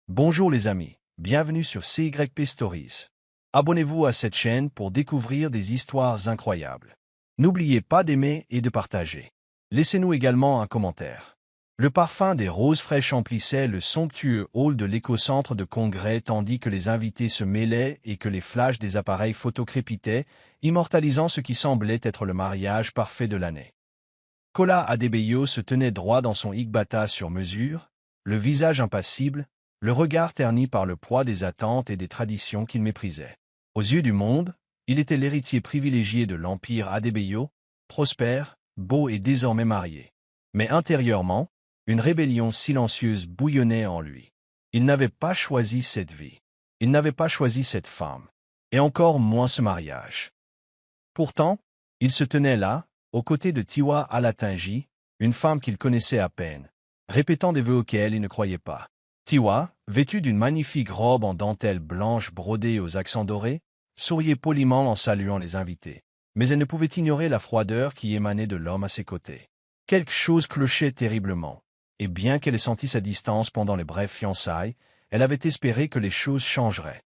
Bonjour les amis, bienvenue sur CYP Stories. Abonnez-vous à cette chaîne pour découvrir des histoires incroyables. N'oubliez pas d'aimer et de partager. Laissez-nous également un commentaire. Le parfum des roses fraîches emplissait le somptueux hall de l'écocentre de congrès tandis que les invités se mêlaient et que les flashs des appareils photo crépitaient, immortalisant ce qui semblait être le mariage parfait de l'année. Kola Adebayo se tenait droit dans son igbata sur mesure, le visage impassible, le regard terni par le poids des attentes et des traditions qu'il méprisait. Aux yeux du monde, il était l'héritier privilégié de l'empire Adebayo, prospère, beau et désormais marié. Mais intérieurement, une rébellion silencieuse bouillonnait en lui. Il n'avait pas choisi cette vie. Il n'avait pas choisi cette femme. Et encore moins ce mariage. Pourtant, il se tenait là, aux côtés de Tiwa Alatunji, une femme qu'il connaissait à peine, répétant des vœux auxquels il ne croyait pas. Tiwa, vêtue d'une magnifique robe en dentelle blanche brodée aux accents dorés, souriait poliment en saluant les invités. Mais elle ne pouvait ignorer la froideur qui émanait de l'homme à ses côtés. Quelque chose clochait terriblement, et bien qu'elle ait senti sa distance pendant les brèves fiançailles, elle avait espéré que les choses changeraient.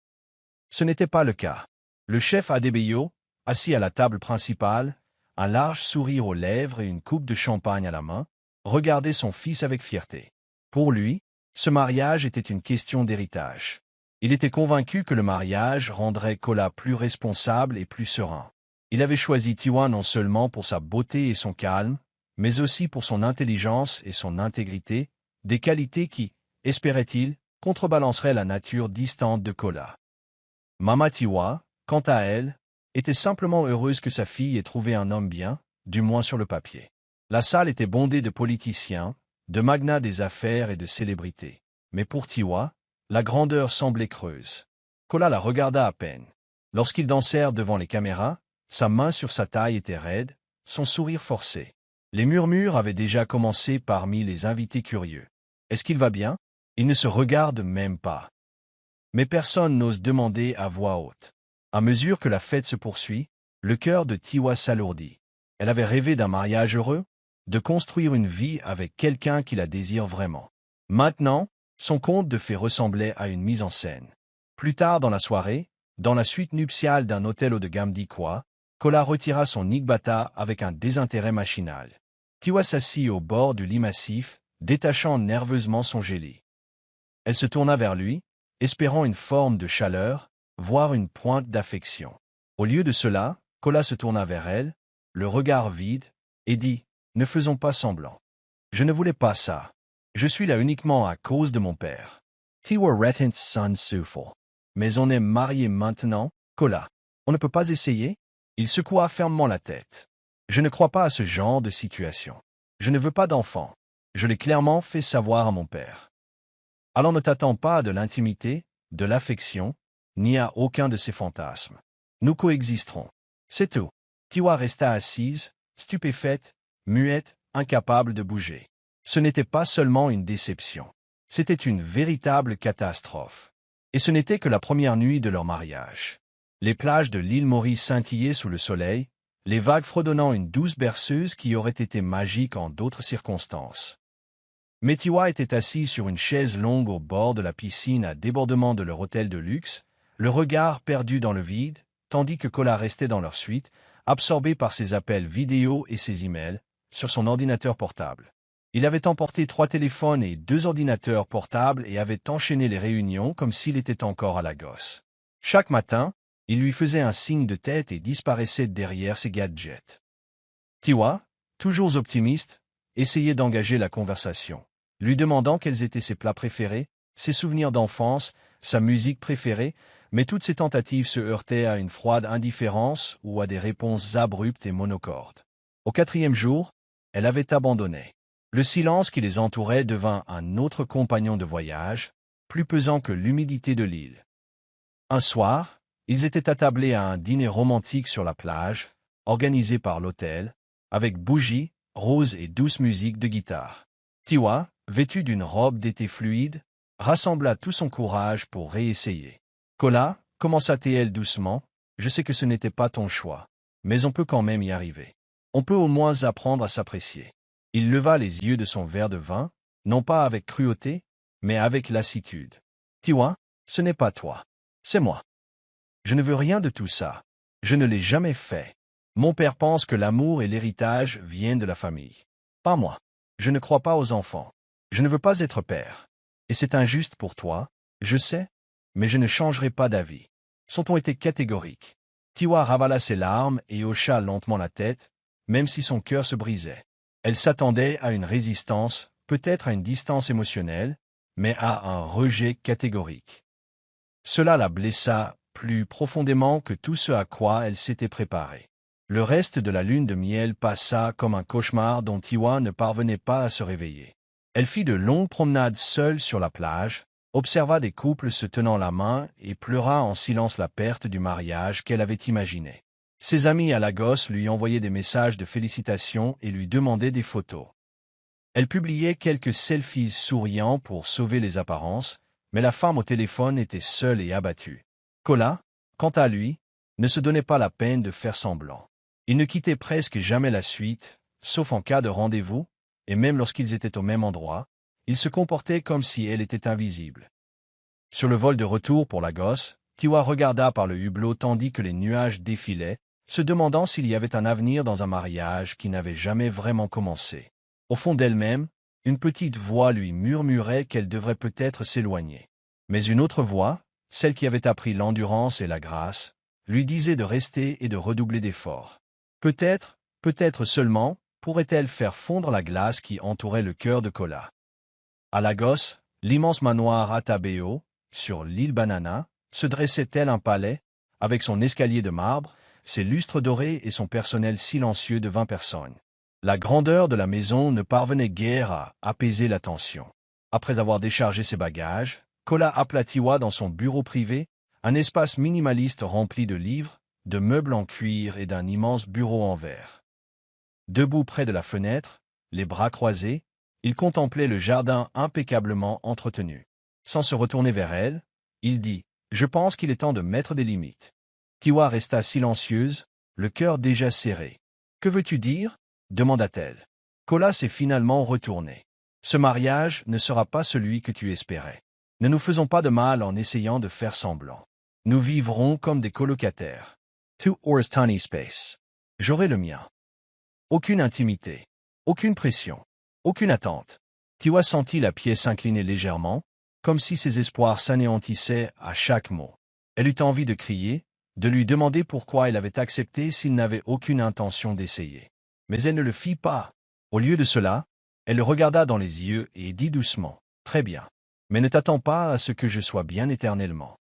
Ce n'était pas le cas. Le chef Adebayo, assis à la table principale, un large sourire aux lèvres et une coupe de champagne à la main, regardait son fils avec fierté. Pour lui, ce mariage était une question d'héritage. Il était convaincu que le mariage rendrait Kola plus responsable et plus serein. Il avait choisi Tiwa non seulement pour sa beauté et son calme, mais aussi pour son intelligence et son intégrité, des qualités qui, espérait-il, contrebalanceraient la nature distante de Kola. Mama Tiwa, quant à elle, était simplement heureuse que sa fille ait trouvé un homme bien, du moins sur le papier. La salle était bondée de politiciens, de magnats des affaires et de célébrités. Mais pour Tiwa, la grandeur semblait creuse. Kola la regarda à peine. Lorsqu'ils dansèrent devant les caméras, sa main sur sa taille était raide, son sourire forcé. Les murmures avaient déjà commencé parmi les invités curieux. Est-ce qu'il va bien? Ils ne se regardent même pas. Mais personne n'ose demander à voix haute. À mesure que la fête se poursuit, le cœur de Tiwa s'alourdit. Elle avait rêvé d'un mariage heureux, de construire une vie avec quelqu'un qui la désire vraiment. Maintenant, son conte de fées ressemblait à une mise en scène. Plus tard dans la soirée, dans la suite nuptiale d'un hôtel haut de gamme d'Ikwa, Kola retira son igbata avec un désintérêt machinal. Tiwa s'assit au bord du lit massif, détachant nerveusement son géli. Elle se tourna vers lui, espérant une forme de chaleur, voire une pointe d'affection. Au lieu de cela, Kola se tourna vers elle, le regard vide, et dit « Ne faisons pas semblant. Je ne voulais pas ça. Je suis là uniquement à cause de mon père. Tiwa retint son souffle. Mais on est mariés maintenant, Kola. On ne peut pas essayer ?» Il secoua fermement la tête. « Je ne crois pas à ce genre de situation. Je ne veux pas d'enfant. Je l'ai clairement fait savoir à mon père. Alors ne t'attends pas à de l'intimité, de l'affection, ni à aucun de ces fantasmes. Nous coexisterons. C'est tout. » Tiwa resta assise, stupéfaite, muette, incapable de bouger. Ce n'était pas seulement une déception. C'était une véritable catastrophe. Et ce n'était que la première nuit de leur mariage. Les plages de l'île Maurice scintillaient sous le soleil, les vagues fredonnant une douce berceuse qui aurait été magique en d'autres circonstances. Mais Tiwa était assis sur une chaise longue au bord de la piscine à débordement de leur hôtel de luxe, le regard perdu dans le vide, tandis que Kola restait dans leur suite, absorbé par ses appels vidéo et ses emails, sur son ordinateur portable. Il avait emporté 3 téléphones et 2 ordinateurs portables et avait enchaîné les réunions comme s'il était encore à la gosse. Chaque matin, il lui faisait un signe de tête et disparaissait derrière ses gadgets. Tiwa, toujours optimiste, essayait d'engager la conversation, lui demandant quels étaient ses plats préférés, ses souvenirs d'enfance, sa musique préférée, mais toutes ces tentatives se heurtaient à une froide indifférence ou à des réponses abruptes et monocordes. Au 4e jour, elle avait abandonné. Le silence qui les entourait devint un autre compagnon de voyage, plus pesant que l'humidité de l'île. Un soir, ils étaient attablés à un dîner romantique sur la plage, organisé par l'hôtel, avec bougies, roses et douce musique de guitare. Tiwa, vêtu d'une robe d'été fluide, rassembla tout son courage pour réessayer. « Kola, commença-t-elle doucement, je sais que ce n'était pas ton choix, mais on peut quand même y arriver. On peut au moins apprendre à s'apprécier. » Il leva les yeux de son verre de vin, non pas avec cruauté, mais avec lassitude. Tiwa, ce n'est pas toi. C'est moi. Je ne veux rien de tout ça. Je ne l'ai jamais fait. Mon père pense que l'amour et l'héritage viennent de la famille. Pas moi. Je ne crois pas aux enfants. Je ne veux pas être père. Et c'est injuste pour toi, je sais, mais je ne changerai pas d'avis. Son ton était catégorique. Tiwa ravala ses larmes et hocha lentement la tête, même si son cœur se brisait. Elle s'attendait à une résistance, peut-être à une distance émotionnelle, mais à un rejet catégorique. Cela la blessa plus profondément que tout ce à quoi elle s'était préparée. Le reste de la lune de miel passa comme un cauchemar dont Tiwa ne parvenait pas à se réveiller. Elle fit de longues promenades seule sur la plage, observa des couples se tenant la main et pleura en silence la perte du mariage qu'elle avait imaginé. Ses amis à Lagos lui envoyaient des messages de félicitations et lui demandaient des photos. Elle publiait quelques selfies souriants pour sauver les apparences, mais la femme au téléphone était seule et abattue. Kola, quant à lui, ne se donnait pas la peine de faire semblant. Il ne quittait presque jamais la suite, sauf en cas de rendez-vous, et même lorsqu'ils étaient au même endroit, il se comportait comme si elle était invisible. Sur le vol de retour pour Lagos, Tiwa regarda par le hublot tandis que les nuages défilaient, se demandant s'il y avait un avenir dans un mariage qui n'avait jamais vraiment commencé. Au fond d'elle-même, une petite voix lui murmurait qu'elle devrait peut-être s'éloigner. Mais une autre voix, celle qui avait appris l'endurance et la grâce, lui disait de rester et de redoubler d'efforts. Peut-être seulement, pourrait-elle faire fondre la glace qui entourait le cœur de Kola. À Lagos, l'immense manoir Atabeo, sur l'île Banana, se dressait tel un palais, avec son escalier de marbre, ses lustres dorés et son personnel silencieux de 20 personnes. La grandeur de la maison ne parvenait guère à apaiser la tension. Après avoir déchargé ses bagages, Kola appela Tiwa dans son bureau privé, un espace minimaliste rempli de livres, de meubles en cuir et d'un immense bureau en verre. Debout près de la fenêtre, les bras croisés, il contemplait le jardin impeccablement entretenu. Sans se retourner vers elle, il dit « Je pense qu'il est temps de mettre des limites. » Tiwa resta silencieuse, le cœur déjà serré. « Que veux-tu dire ?» demanda-t-elle. Kola s'est finalement retourné. « Ce mariage ne sera pas celui que tu espérais. Ne nous faisons pas de mal en essayant de faire semblant. Nous vivrons comme des colocataires. Two hours tiny space. J'aurai le mien. Aucune intimité. Aucune pression. Aucune attente. » Tiwa sentit la pièce s'incliner légèrement, comme si ses espoirs s'anéantissaient à chaque mot. Elle eut envie de crier, de lui demander pourquoi elle avait accepté s'il n'avait aucune intention d'essayer. Mais elle ne le fit pas. Au lieu de cela, elle le regarda dans les yeux et dit doucement « Très bien. Mais ne t'attends pas à ce que je sois bien éternellement. »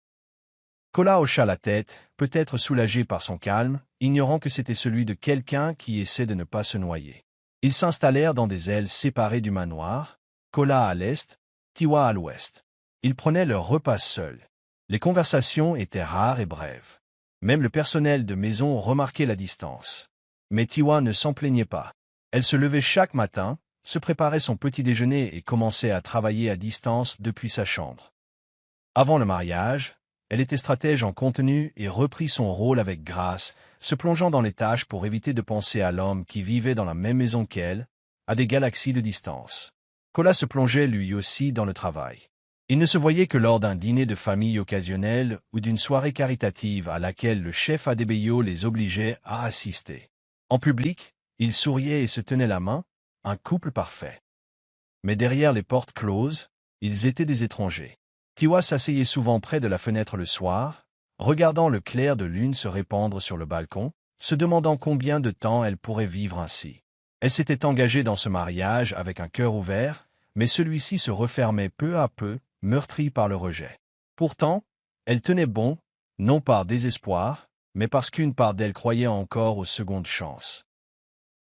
Kola hocha la tête, peut-être soulagé par son calme, ignorant que c'était celui de quelqu'un qui essaie de ne pas se noyer. Ils s'installèrent dans des ailes séparées du manoir, Kola à l'est, Tiwa à l'ouest. Ils prenaient leur repas seuls. Les conversations étaient rares et brèves. Même le personnel de maison remarquait la distance. Mais Tiwa ne s'en plaignait pas. Elle se levait chaque matin, se préparait son petit déjeuner et commençait à travailler à distance depuis sa chambre. Avant le mariage, elle était stratège en contenu et reprit son rôle avec grâce, se plongeant dans les tâches pour éviter de penser à l'homme qui vivait dans la même maison qu'elle, à des galaxies de distance. Kola se plongeait lui aussi dans le travail. Il ne se voyait que lors d'un dîner de famille occasionnel ou d'une soirée caritative à laquelle le chef Adebayo les obligeait à assister. En public, ils souriaient et se tenaient la main, un couple parfait. Mais derrière les portes closes, ils étaient des étrangers. Tiwa s'asseyait souvent près de la fenêtre le soir, regardant le clair de lune se répandre sur le balcon, se demandant combien de temps elle pourrait vivre ainsi. Elle s'était engagée dans ce mariage avec un cœur ouvert, mais celui-ci se refermait peu à peu, meurtri par le rejet. Pourtant, elle tenait bon, non par désespoir, mais parce qu'une part d'elle croyait encore aux secondes chances.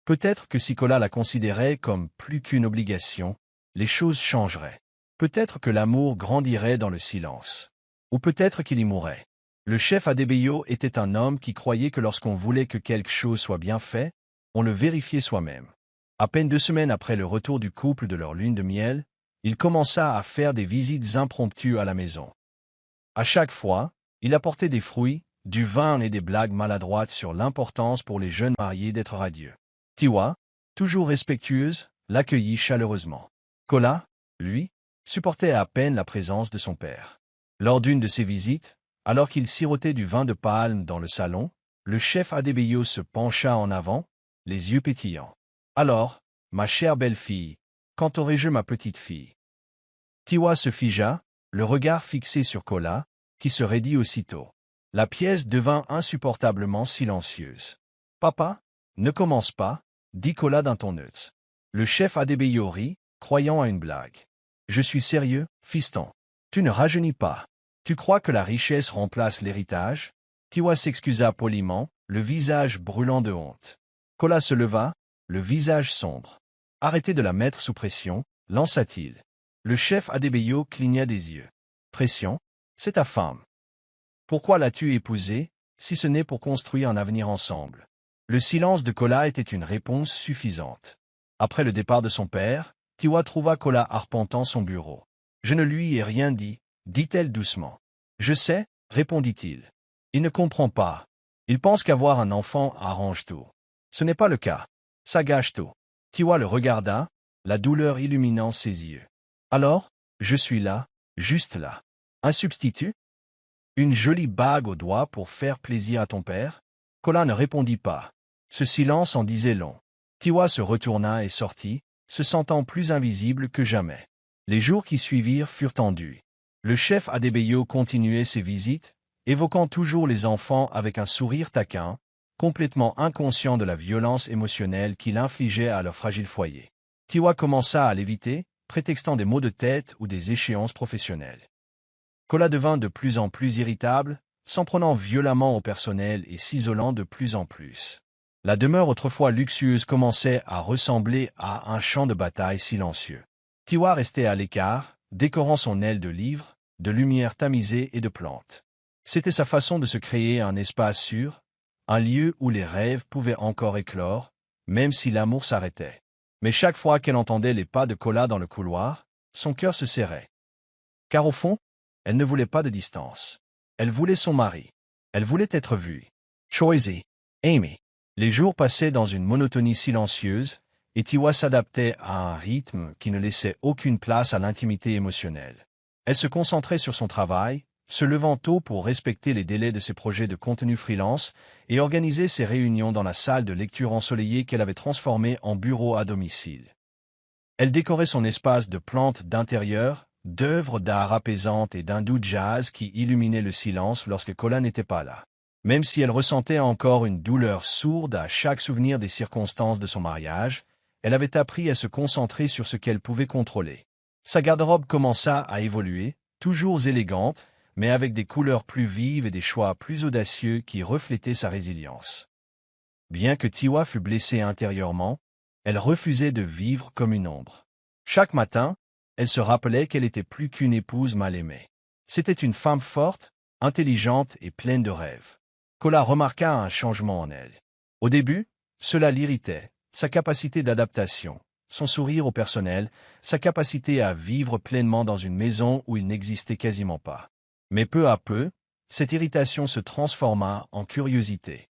Peut-être que si Kola la considérait comme plus qu'une obligation, les choses changeraient. Peut-être que l'amour grandirait dans le silence. Ou peut-être qu'il y mourrait. Le chef Adebayo était un homme qui croyait que lorsqu'on voulait que quelque chose soit bien fait, on le vérifiait soi-même. À peine 2 semaines après le retour du couple de leur lune de miel, il commença à faire des visites impromptues à la maison. À chaque fois, il apportait des fruits, du vin et des blagues maladroites sur l'importance pour les jeunes mariés d'être radieux. Tiwa, toujours respectueuse, l'accueillit chaleureusement. Kola, lui, supportait à peine la présence de son père. Lors d'une de ses visites, alors qu'il sirotait du vin de palme dans le salon, le chef Adebayo se pencha en avant, les yeux pétillants. « Alors, ma chère belle-fille, quand aurai-je ma petite fille ?» Tiwa se figea, le regard fixé sur Kola, qui se raidit aussitôt. La pièce devint insupportablement silencieuse. « Papa, ne commence pas, » dit Kola d'un ton neutre. Le chef Adebayo rit, croyant à une blague. « Je suis sérieux, fiston. Tu ne rajeunis pas. Tu crois que la richesse remplace l'héritage ?» Tiwa s'excusa poliment, le visage brûlant de honte. Kola se leva, le visage sombre. « Arrêtez de la mettre sous pression, » lança-t-il. Le chef Adebayo cligna des yeux. « Pression? C'est ta femme. Pourquoi l'as-tu épousée, si ce n'est pour construire un avenir ensemble ?» Le silence de Kola était une réponse suffisante. Après le départ de son père, Tiwa trouva Kola arpentant son bureau. « Je ne lui ai rien dit, » dit-elle doucement. « Je sais, » répondit-il. « Il ne comprend pas. Il pense qu'avoir un enfant arrange tout. Ce n'est pas le cas. Ça gâche tout. » Tiwa le regarda, la douleur illuminant ses yeux. « Alors, je suis là, juste là. Un substitut? Une jolie bague au doigt pour faire plaisir à ton père ?» Kola ne répondit pas. Ce silence en disait long. Tiwa se retourna et sortit, se sentant plus invisible que jamais. Les jours qui suivirent furent tendus. Le chef Adebayo continuait ses visites, évoquant toujours les enfants avec un sourire taquin, complètement inconscient de la violence émotionnelle qu'il infligeait à leur fragile foyer. Tiwa commença à l'éviter, prétextant des maux de tête ou des échéances professionnelles. Kola devint de plus en plus irritable, s'en prenant violemment au personnel et s'isolant de plus en plus. La demeure autrefois luxueuse commençait à ressembler à un champ de bataille silencieux. Tiwa restait à l'écart, décorant son aile de livres, de lumière tamisée et de plantes. C'était sa façon de se créer un espace sûr, un lieu où les rêves pouvaient encore éclore, même si l'amour s'arrêtait. Mais chaque fois qu'elle entendait les pas de Kola dans le couloir, son cœur se serrait. Car au fond, elle ne voulait pas de distance. Elle voulait son mari. Elle voulait être vue. Choisie. Aimée. Les jours passaient dans une monotonie silencieuse, et Tiwa s'adaptait à un rythme qui ne laissait aucune place à l'intimité émotionnelle. Elle se concentrait sur son travail, se levant tôt pour respecter les délais de ses projets de contenu freelance et organiser ses réunions dans la salle de lecture ensoleillée qu'elle avait transformée en bureau à domicile. Elle décorait son espace de plantes d'intérieur, d'œuvres d'art apaisantes et d'un doux jazz qui illuminait le silence lorsque Kola n'était pas là. Même si elle ressentait encore une douleur sourde à chaque souvenir des circonstances de son mariage, elle avait appris à se concentrer sur ce qu'elle pouvait contrôler. Sa garde-robe commença à évoluer, toujours élégante, mais avec des couleurs plus vives et des choix plus audacieux qui reflétaient sa résilience. Bien que Tiwa fût blessée intérieurement, elle refusait de vivre comme une ombre. Chaque matin, elle se rappelait qu'elle était plus qu'une épouse mal aimée. C'était une femme forte, intelligente et pleine de rêves. Kola remarqua un changement en elle. Au début, cela l'irritait, sa capacité d'adaptation, son sourire au personnel, sa capacité à vivre pleinement dans une maison où il n'existait quasiment pas. Mais peu à peu, cette irritation se transforma en curiosité.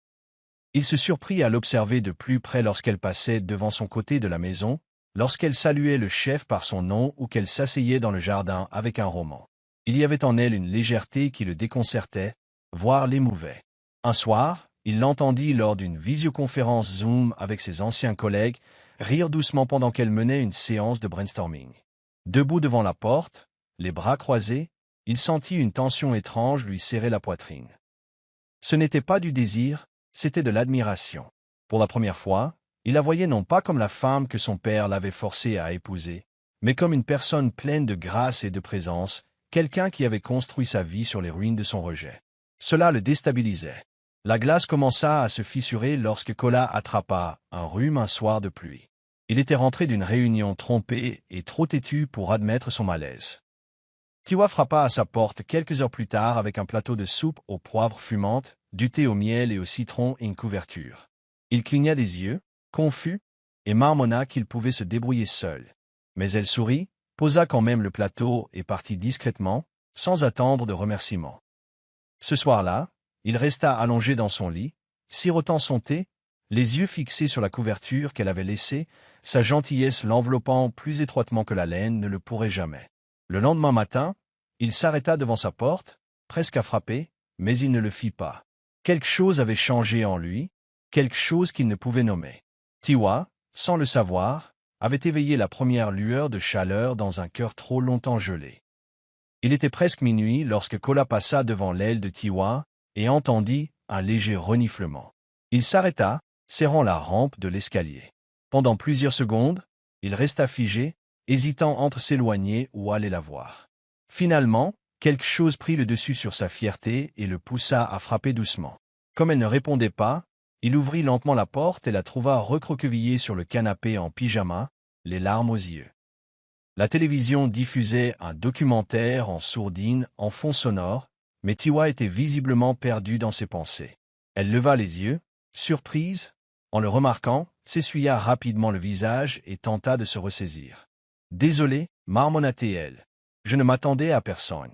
Il se surprit à l'observer de plus près lorsqu'elle passait devant son côté de la maison, lorsqu'elle saluait le chef par son nom ou qu'elle s'asseyait dans le jardin avec un roman. Il y avait en elle une légèreté qui le déconcertait, voire l'émouvait. Un soir, il l'entendit lors d'une visioconférence Zoom avec ses anciens collègues, rire doucement pendant qu'elle menait une séance de brainstorming. Debout devant la porte, les bras croisés, il sentit une tension étrange lui serrer la poitrine. Ce n'était pas du désir, c'était de l'admiration. Pour la première fois, il la voyait non pas comme la femme que son père l'avait forcée à épouser, mais comme une personne pleine de grâce et de présence, quelqu'un qui avait construit sa vie sur les ruines de son rejet. Cela le déstabilisait. La glace commença à se fissurer lorsque Kola attrapa un rhume un soir de pluie. Il était rentré d'une réunion trompé et trop têtu pour admettre son malaise. Tiwa frappa à sa porte quelques heures plus tard avec un plateau de soupe aux poivres fumantes, du thé au miel et au citron et une couverture. Il cligna des yeux, confus, et marmonna qu'il pouvait se débrouiller seul. Mais elle sourit, posa quand même le plateau et partit discrètement, sans attendre de remerciements. Ce soir-là, il resta allongé dans son lit, sirotant son thé, les yeux fixés sur la couverture qu'elle avait laissée, sa gentillesse l'enveloppant plus étroitement que la laine ne le pourrait jamais. Le lendemain matin, Il s'arrêta devant sa porte, presque à frapper, mais il ne le fit pas. Quelque chose avait changé en lui, quelque chose qu'il ne pouvait nommer. Tiwa, sans le savoir, avait éveillé la première lueur de chaleur dans un cœur trop longtemps gelé. Il était presque minuit lorsque Kola passa devant l'aile de Tiwa et entendit un léger reniflement. Il s'arrêta, serrant la rampe de l'escalier. Pendant plusieurs secondes, il resta figé, hésitant entre s'éloigner ou aller la voir. Finalement, quelque chose prit le dessus sur sa fierté et le poussa à frapper doucement. Comme elle ne répondait pas, il ouvrit lentement la porte et la trouva recroquevillée sur le canapé en pyjama, les larmes aux yeux. La télévision diffusait un documentaire en sourdine, en fond sonore, mais Tiwa était visiblement perdue dans ses pensées. Elle leva les yeux, surprise, en le remarquant, s'essuya rapidement le visage et tenta de se ressaisir. « Désolé, marmonna-t-elle. Je ne m'attendais à personne. »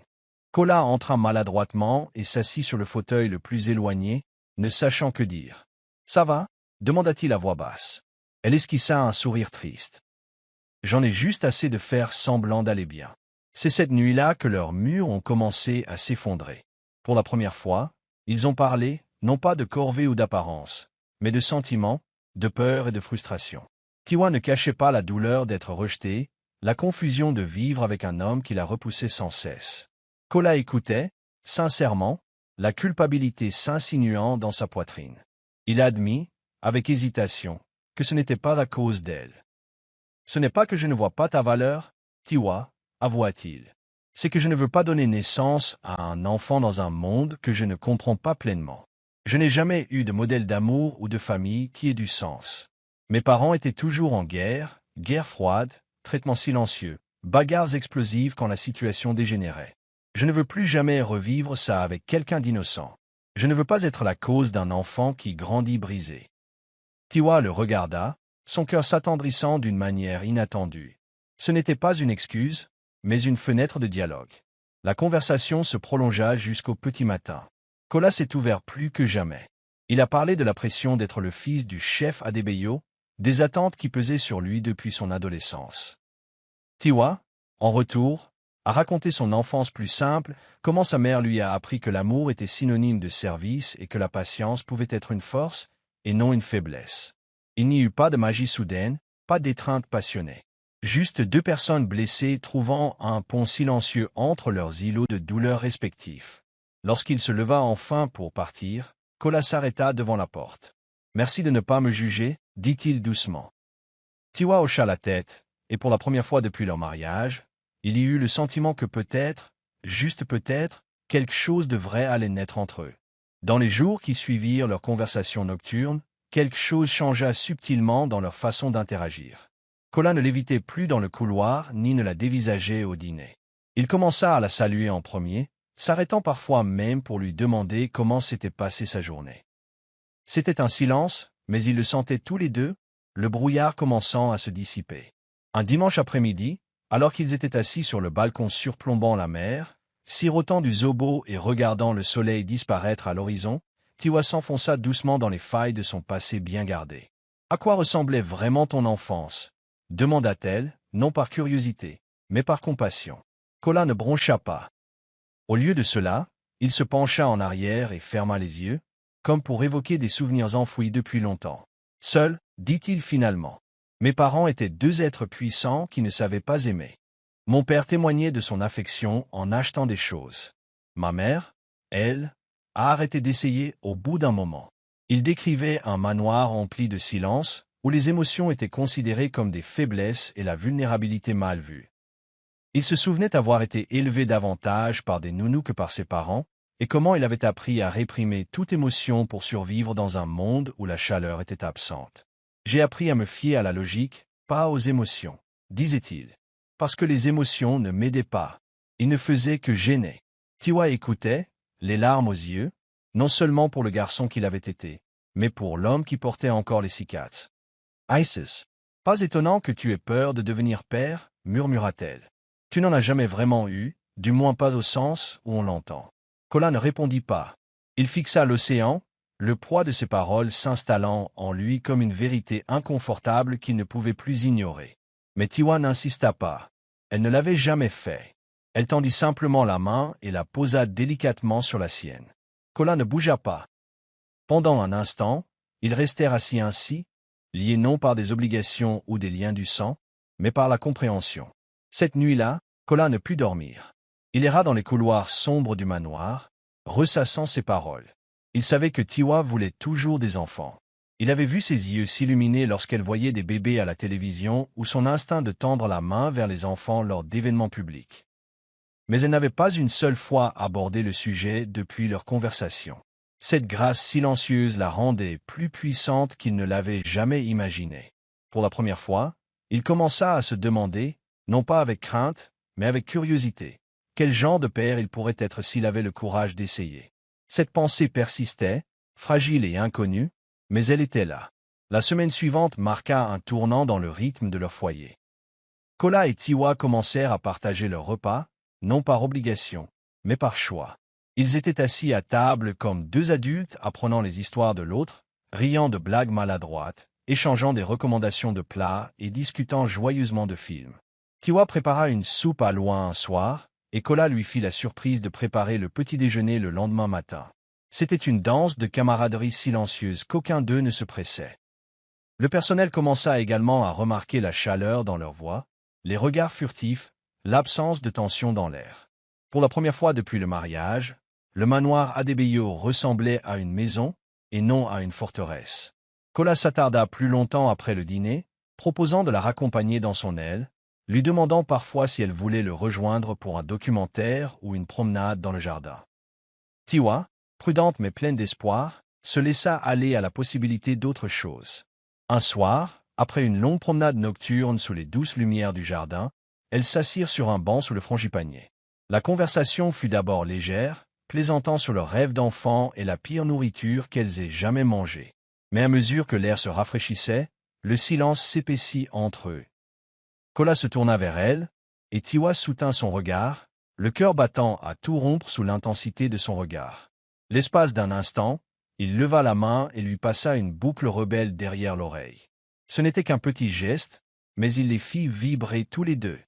Kola entra maladroitement et s'assit sur le fauteuil le plus éloigné, ne sachant que dire. « Ça va » demanda-t-il à voix basse. Elle esquissa un sourire triste. « J'en ai juste assez de faire semblant d'aller bien. » C'est cette nuit-là que leurs murs ont commencé à s'effondrer. Pour la première fois, ils ont parlé, non pas de corvée ou d'apparence, mais de sentiments, de peur et de frustration. Tiwa ne cachait pas la douleur d'être rejeté, la confusion de vivre avec un homme qui la repoussait sans cesse. Kola écoutait, sincèrement, la culpabilité s'insinuant dans sa poitrine. Il admit, avec hésitation, que ce n'était pas à cause d'elle. « Ce n'est pas que je ne vois pas ta valeur, Tiwa, avoua-t-il. C'est que je ne veux pas donner naissance à un enfant dans un monde que je ne comprends pas pleinement. Je n'ai jamais eu de modèle d'amour ou de famille qui ait du sens. Mes parents étaient toujours en guerre, guerre froide, traitements silencieux, bagarres explosives quand la situation dégénérait. Je ne veux plus jamais revivre ça avec quelqu'un d'innocent. Je ne veux pas être la cause d'un enfant qui grandit brisé. » Tiwa le regarda, son cœur s'attendrissant d'une manière inattendue. Ce n'était pas une excuse, mais une fenêtre de dialogue. La conversation se prolongea jusqu'au petit matin. Kola s'est ouvert plus que jamais. Il a parlé de la pression d'être le fils du chef Adebayo, des attentes qui pesaient sur lui depuis son adolescence. Tiwa, en retour, a raconté son enfance plus simple, comment sa mère lui a appris que l'amour était synonyme de service et que la patience pouvait être une force et non une faiblesse. Il n'y eut pas de magie soudaine, pas d'étreinte passionnée. Juste deux personnes blessées trouvant un pont silencieux entre leurs îlots de douleur respectifs. Lorsqu'il se leva enfin pour partir, Kola s'arrêta devant la porte. « Merci de ne pas me juger, dit-il doucement. » Tiwa hocha la tête, et pour la première fois depuis leur mariage, il y eut le sentiment que peut-être, juste peut-être, quelque chose de vrai allait naître entre eux. Dans les jours qui suivirent leur conversation nocturne, quelque chose changea subtilement dans leur façon d'interagir. Kola ne l'évitait plus dans le couloir ni ne la dévisageait au dîner. Il commença à la saluer en premier, s'arrêtant parfois même pour lui demander comment s'était passée sa journée. C'était un silence, mais ils le sentaient tous les deux, le brouillard commençant à se dissiper. Un dimanche après-midi, alors qu'ils étaient assis sur le balcon surplombant la mer, sirotant du zobo et regardant le soleil disparaître à l'horizon, Tiwa s'enfonça doucement dans les failles de son passé bien gardé. « À quoi ressemblait vraiment ton enfance ?» demanda-t-elle, non par curiosité, mais par compassion. Kola ne broncha pas. Au lieu de cela, il se pencha en arrière et ferma les yeux, comme pour évoquer des souvenirs enfouis depuis longtemps. « Seul, dit-il finalement. Mes parents étaient deux êtres puissants qui ne savaient pas aimer. Mon père témoignait de son affection en achetant des choses. Ma mère, elle, a arrêté d'essayer au bout d'un moment. Il décrivait un manoir rempli de silence, où les émotions étaient considérées comme des faiblesses et la vulnérabilité mal vue. Il se souvenait avoir été élevé davantage par des nounous que par ses parents, et comment il avait appris à réprimer toute émotion pour survivre dans un monde où la chaleur était absente. J'ai appris à me fier à la logique, pas aux émotions, disait-il. Parce que les émotions ne m'aidaient pas. Ils ne faisaient que gêner. Tiwa écoutait, les larmes aux yeux, non seulement pour le garçon qu'il avait été, mais pour l'homme qui portait encore les cicatrices. « Isis, pas étonnant que tu aies peur de devenir père, murmura-t-elle. Tu n'en as jamais vraiment eu, du moins pas au sens où on l'entend. » Kola ne répondit pas. Il fixa l'océan, le poids de ses paroles s'installant en lui comme une vérité inconfortable qu'il ne pouvait plus ignorer. Mais Tiwa n'insista pas. Elle ne l'avait jamais fait. Elle tendit simplement la main et la posa délicatement sur la sienne. Kola ne bougea pas. Pendant un instant, ils restèrent assis ainsi, liés non par des obligations ou des liens du sang, mais par la compréhension. Cette nuit-là, Kola ne put dormir. Il erra dans les couloirs sombres du manoir, ressassant ses paroles. Il savait que Tiwa voulait toujours des enfants. Il avait vu ses yeux s'illuminer lorsqu'elle voyait des bébés à la télévision ou son instinct de tendre la main vers les enfants lors d'événements publics. Mais elle n'avait pas une seule fois abordé le sujet depuis leur conversation. Cette grâce silencieuse la rendait plus puissante qu'il ne l'avait jamais imaginée. Pour la première fois, il commença à se demander, non pas avec crainte, mais avec curiosité, quel genre de père il pourrait être s'il avait le courage d'essayer. Cette pensée persistait, fragile et inconnue, mais elle était là. La semaine suivante marqua un tournant dans le rythme de leur foyer. Kola et Tiwa commencèrent à partager leur repas, non par obligation, mais par choix. Ils étaient assis à table comme deux adultes apprenant les histoires de l'autre, riant de blagues maladroites, échangeant des recommandations de plats et discutant joyeusement de films. Tiwa prépara une soupe à l'oie un soir, et Kola lui fit la surprise de préparer le petit déjeuner le lendemain matin. C'était une danse de camaraderie silencieuse qu'aucun d'eux ne se pressait. Le personnel commença également à remarquer la chaleur dans leur voix, les regards furtifs, l'absence de tension dans l'air. Pour la première fois depuis le mariage, le manoir Adebayo ressemblait à une maison et non à une forteresse. Kola s'attarda plus longtemps après le dîner, proposant de la raccompagner dans son aile, lui demandant parfois si elle voulait le rejoindre pour un documentaire ou une promenade dans le jardin. Tiwa, prudente mais pleine d'espoir, se laissa aller à la possibilité d'autre chose. Un soir, après une longue promenade nocturne sous les douces lumières du jardin, elles s'assirent sur un banc sous le frangipanier. La conversation fut d'abord légère, plaisantant sur leurs rêves d'enfants et la pire nourriture qu'elles aient jamais mangée. Mais à mesure que l'air se rafraîchissait, le silence s'épaissit entre eux. Kola se tourna vers elle, et Tiwa soutint son regard, le cœur battant à tout rompre sous l'intensité de son regard. L'espace d'un instant, il leva la main et lui passa une boucle rebelle derrière l'oreille. Ce n'était qu'un petit geste, mais il les fit vibrer tous les deux.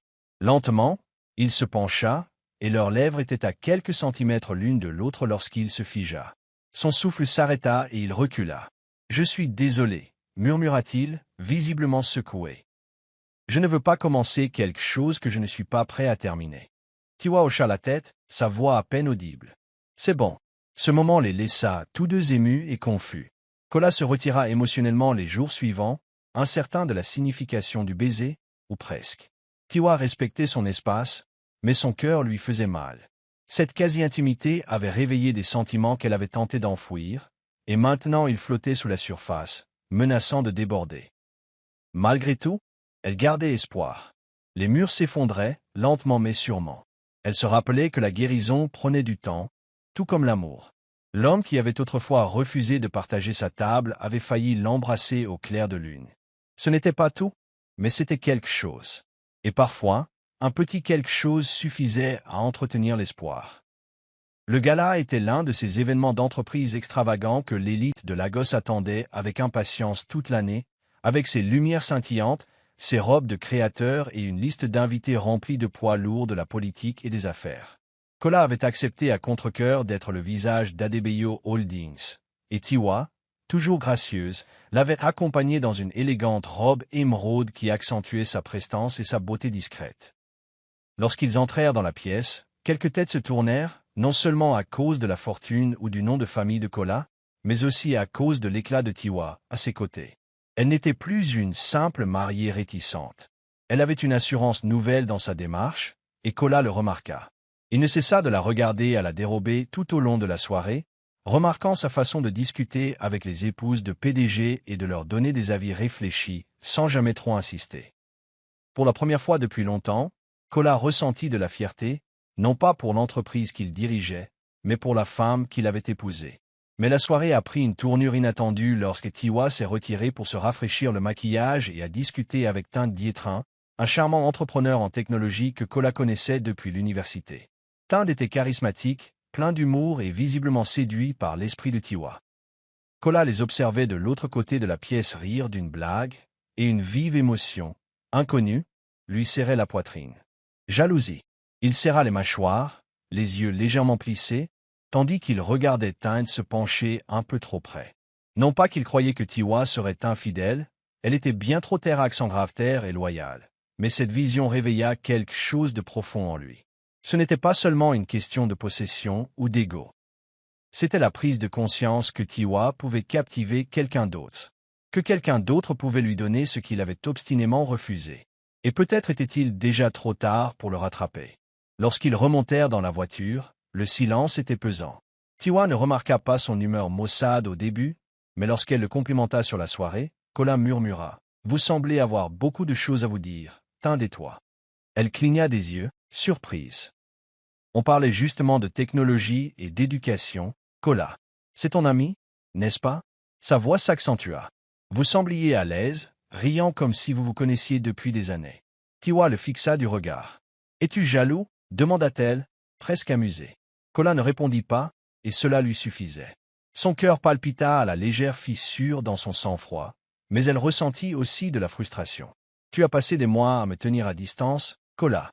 Lentement, il se pencha, et leurs lèvres étaient à quelques centimètres l'une de l'autre lorsqu'il se figea. Son souffle s'arrêta et il recula. « Je suis désolé, » murmura-t-il, visiblement secoué. « Je ne veux pas commencer quelque chose que je ne suis pas prêt à terminer. » Tiwa hocha la tête, sa voix à peine audible. « C'est bon. » Ce moment les laissa tous deux émus et confus. Kola se retira émotionnellement les jours suivants, incertain de la signification du baiser, ou presque. Tiwa respectait son espace, mais son cœur lui faisait mal. Cette quasi-intimité avait réveillé des sentiments qu'elle avait tenté d'enfouir, et maintenant ils flottaient sous la surface, menaçant de déborder. Malgré tout, elle gardait espoir. Les murs s'effondraient, lentement mais sûrement. Elle se rappelait que la guérison prenait du temps, tout comme l'amour. L'homme qui avait autrefois refusé de partager sa table avait failli l'embrasser au clair de lune. Ce n'était pas tout, mais c'était quelque chose. Et parfois, un petit quelque chose suffisait à entretenir l'espoir. Le gala était l'un de ces événements d'entreprise extravagants que l'élite de Lagos attendait avec impatience toute l'année, avec ses lumières scintillantes, ses robes de créateurs et une liste d'invités remplie de poids lourds de la politique et des affaires. Kola avait accepté à contre-cœur d'être le visage d'Adebayo Holdings, et Tiwa, toujours gracieuse, l'avait accompagnée dans une élégante robe émeraude qui accentuait sa prestance et sa beauté discrète. Lorsqu'ils entrèrent dans la pièce, quelques têtes se tournèrent, non seulement à cause de la fortune ou du nom de famille de Kola, mais aussi à cause de l'éclat de Tiwa, à ses côtés. Elle n'était plus une simple mariée réticente. Elle avait une assurance nouvelle dans sa démarche, et Kola le remarqua. Il ne cessa de la regarder à la dérobée tout au long de la soirée, remarquant sa façon de discuter avec les épouses de PDG et de leur donner des avis réfléchis, sans jamais trop insister. Pour la première fois depuis longtemps, Kola ressentit de la fierté, non pas pour l'entreprise qu'il dirigeait, mais pour la femme qu'il avait épousée. Mais la soirée a pris une tournure inattendue lorsque Tiwa s'est retiré pour se rafraîchir le maquillage et a discuté avec Tinde Dietrin, un charmant entrepreneur en technologie que Kola connaissait depuis l'université. Tinde était charismatique, plein d'humour et visiblement séduit par l'esprit de Tiwa. Kola les observait de l'autre côté de la pièce rire d'une blague, et une vive émotion, inconnue, lui serrait la poitrine. Jalousie. Il serra les mâchoires, les yeux légèrement plissés, tandis qu'il regardait Tyne se pencher un peu trop près. Non pas qu'il croyait que Tiwa serait infidèle, elle était bien trop terrax en grave-terre et loyale, mais cette vision réveilla quelque chose de profond en lui. Ce n'était pas seulement une question de possession ou d'ego. C'était la prise de conscience que Tiwa pouvait captiver quelqu'un d'autre, que quelqu'un d'autre pouvait lui donner ce qu'il avait obstinément refusé. Et peut-être était-il déjà trop tard pour le rattraper. Lorsqu'ils remontèrent dans la voiture, le silence était pesant. Tiwa ne remarqua pas son humeur maussade au début, mais lorsqu'elle le complimenta sur la soirée, Kola murmura « Vous semblez avoir beaucoup de choses à vous dire, tendez-toi. » Elle cligna des yeux, surprise. On parlait justement de technologie et d'éducation. Kola. C'est ton ami, n'est-ce pas? Sa voix s'accentua. Vous sembliez à l'aise, riant comme si vous vous connaissiez depuis des années. Tiwa le fixa du regard. Es-tu jaloux? Demanda-t-elle, presque amusée. Kola ne répondit pas, et cela lui suffisait. Son cœur palpita à la légère fissure dans son sang-froid, mais elle ressentit aussi de la frustration. Tu as passé des mois à me tenir à distance, Kola.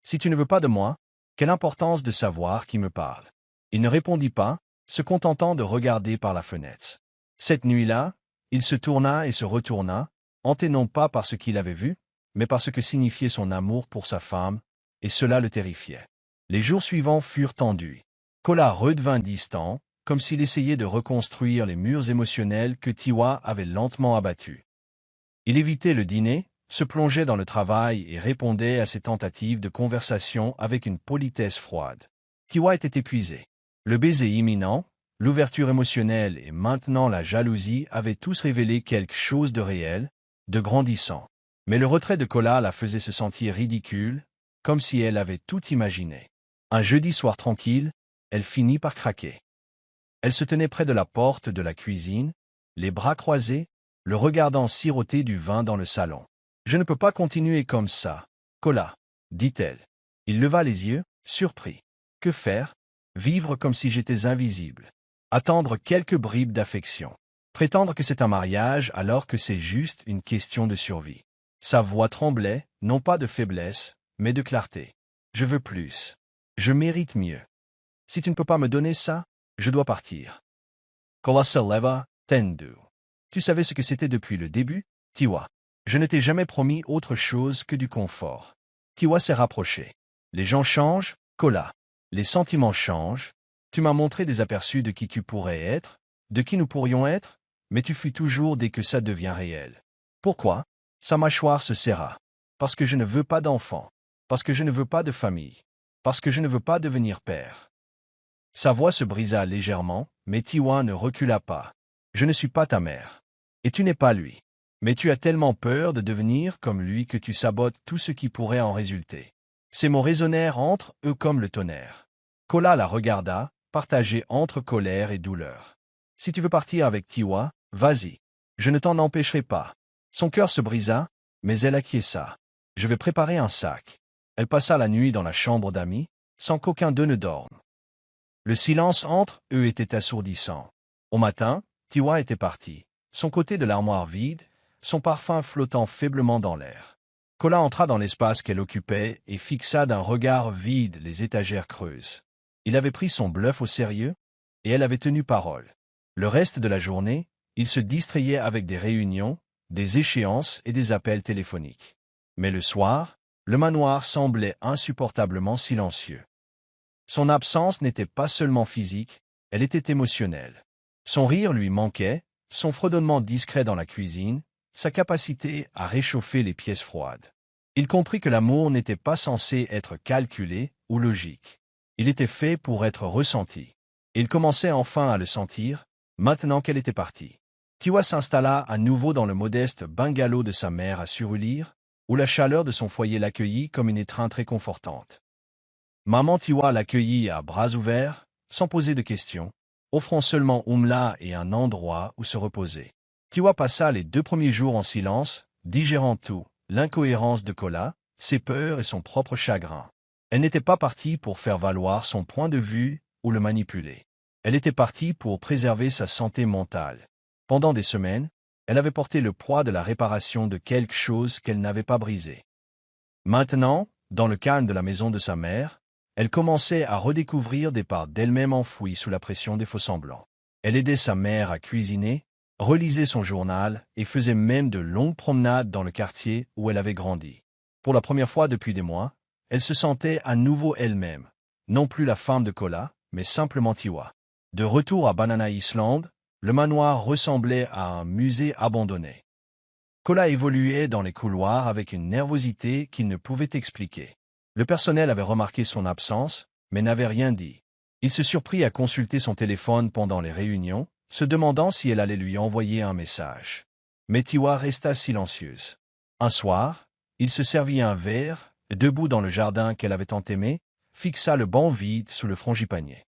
Si tu ne veux pas de moi, quelle importance de savoir qui me parle? Il ne répondit pas, se contentant de regarder par la fenêtre. Cette nuit-là, il se tourna et se retourna, hanté non pas par ce qu'il avait vu, mais par ce que signifiait son amour pour sa femme, et cela le terrifiait. Les jours suivants furent tendus. Kola redevint distant, comme s'il essayait de reconstruire les murs émotionnels que Tiwa avait lentement abattus. Il évitait le dîner, se plongeait dans le travail et répondait à ses tentatives de conversation avec une politesse froide. Tiwa était épuisé. Le baiser imminent, l'ouverture émotionnelle et maintenant la jalousie avaient tous révélé quelque chose de réel, de grandissant. Mais le retrait de Kola la faisait se sentir ridicule, comme si elle avait tout imaginé. Un jeudi soir tranquille, elle finit par craquer. Elle se tenait près de la porte de la cuisine, les bras croisés, le regardant siroter du vin dans le salon. « Je ne peux pas continuer comme ça, Kola, » dit-elle. Il leva les yeux, surpris. Que faire? Vivre comme si j'étais invisible. Attendre quelques bribes d'affection. Prétendre que c'est un mariage alors que c'est juste une question de survie. Sa voix tremblait, non pas de faiblesse, mais de clarté. Je veux plus. Je mérite mieux. Si tu ne peux pas me donner ça, je dois partir. Kola se leva, tendu. Tu savais ce que c'était depuis le début, Tiwa. Je ne t'ai jamais promis autre chose que du confort. Tiwa s'est rapproché. Les gens changent, Kola. Les sentiments changent. Tu m'as montré des aperçus de qui tu pourrais être, de qui nous pourrions être, mais tu fuis toujours dès que ça devient réel. Pourquoi? Sa mâchoire se serra. Parce que je ne veux pas d'enfant. Parce que je ne veux pas de famille. Parce que je ne veux pas devenir père. Sa voix se brisa légèrement, mais Tiwa ne recula pas. Je ne suis pas ta mère. Et tu n'es pas lui. Mais tu as tellement peur de devenir comme lui que tu sabotes tout ce qui pourrait en résulter. Ces mots résonnèrent entre eux comme le tonnerre. Kola la regarda, partagée entre colère et douleur. Si tu veux partir avec Tiwa, vas-y. Je ne t'en empêcherai pas. Son cœur se brisa, mais elle acquiesça. Je vais préparer un sac. Elle passa la nuit dans la chambre d'amis, sans qu'aucun d'eux ne dorme. Le silence entre eux était assourdissant. Au matin, Tiwa était parti, son côté de l'armoire vide, son parfum flottant faiblement dans l'air. Kola entra dans l'espace qu'elle occupait et fixa d'un regard vide les étagères creuses. Il avait pris son bluff au sérieux, et elle avait tenu parole. Le reste de la journée, il se distrayait avec des réunions, des échéances et des appels téléphoniques. Mais le soir, le manoir semblait insupportablement silencieux. Son absence n'était pas seulement physique, elle était émotionnelle. Son rire lui manquait, son fredonnement discret dans la cuisine, sa capacité à réchauffer les pièces froides. Il comprit que l'amour n'était pas censé être calculé ou logique. Il était fait pour être ressenti. Il commençait enfin à le sentir, maintenant qu'elle était partie. Tiwa s'installa à nouveau dans le modeste bungalow de sa mère à Surulir, où la chaleur de son foyer l'accueillit comme une étreinte réconfortante. Maman Tiwa l'accueillit à bras ouverts, sans poser de questions, offrant seulement Umla et un endroit où se reposer. Tiwa passa les 2 premiers jours en silence, digérant tout, l'incohérence de Kola, ses peurs et son propre chagrin. Elle n'était pas partie pour faire valoir son point de vue ou le manipuler. Elle était partie pour préserver sa santé mentale. Pendant des semaines, elle avait porté le poids de la réparation de quelque chose qu'elle n'avait pas brisé. Maintenant, Dans le calme de la maison de sa mère, elle commençait à redécouvrir des parts d'elle-même enfouies sous la pression des faux-semblants. Elle aidait sa mère à cuisiner, relisait son journal et faisait même de longues promenades dans le quartier où elle avait grandi. Pour la première fois depuis des mois, elle se sentait à nouveau elle-même, non plus la femme de Kola, mais simplement Tiwa. De retour à Banana Island, le manoir ressemblait à un musée abandonné. Kola évoluait dans les couloirs avec une nervosité qu'il ne pouvait expliquer. Le personnel avait remarqué son absence, mais n'avait rien dit. Il se surprit à consulter son téléphone pendant les réunions, se demandant si elle allait lui envoyer un message. Mais Tiwa resta silencieuse. Un soir, il se servit un verre, debout dans le jardin qu'elle avait tant aimé, fixa le banc vide sous le frangipanier.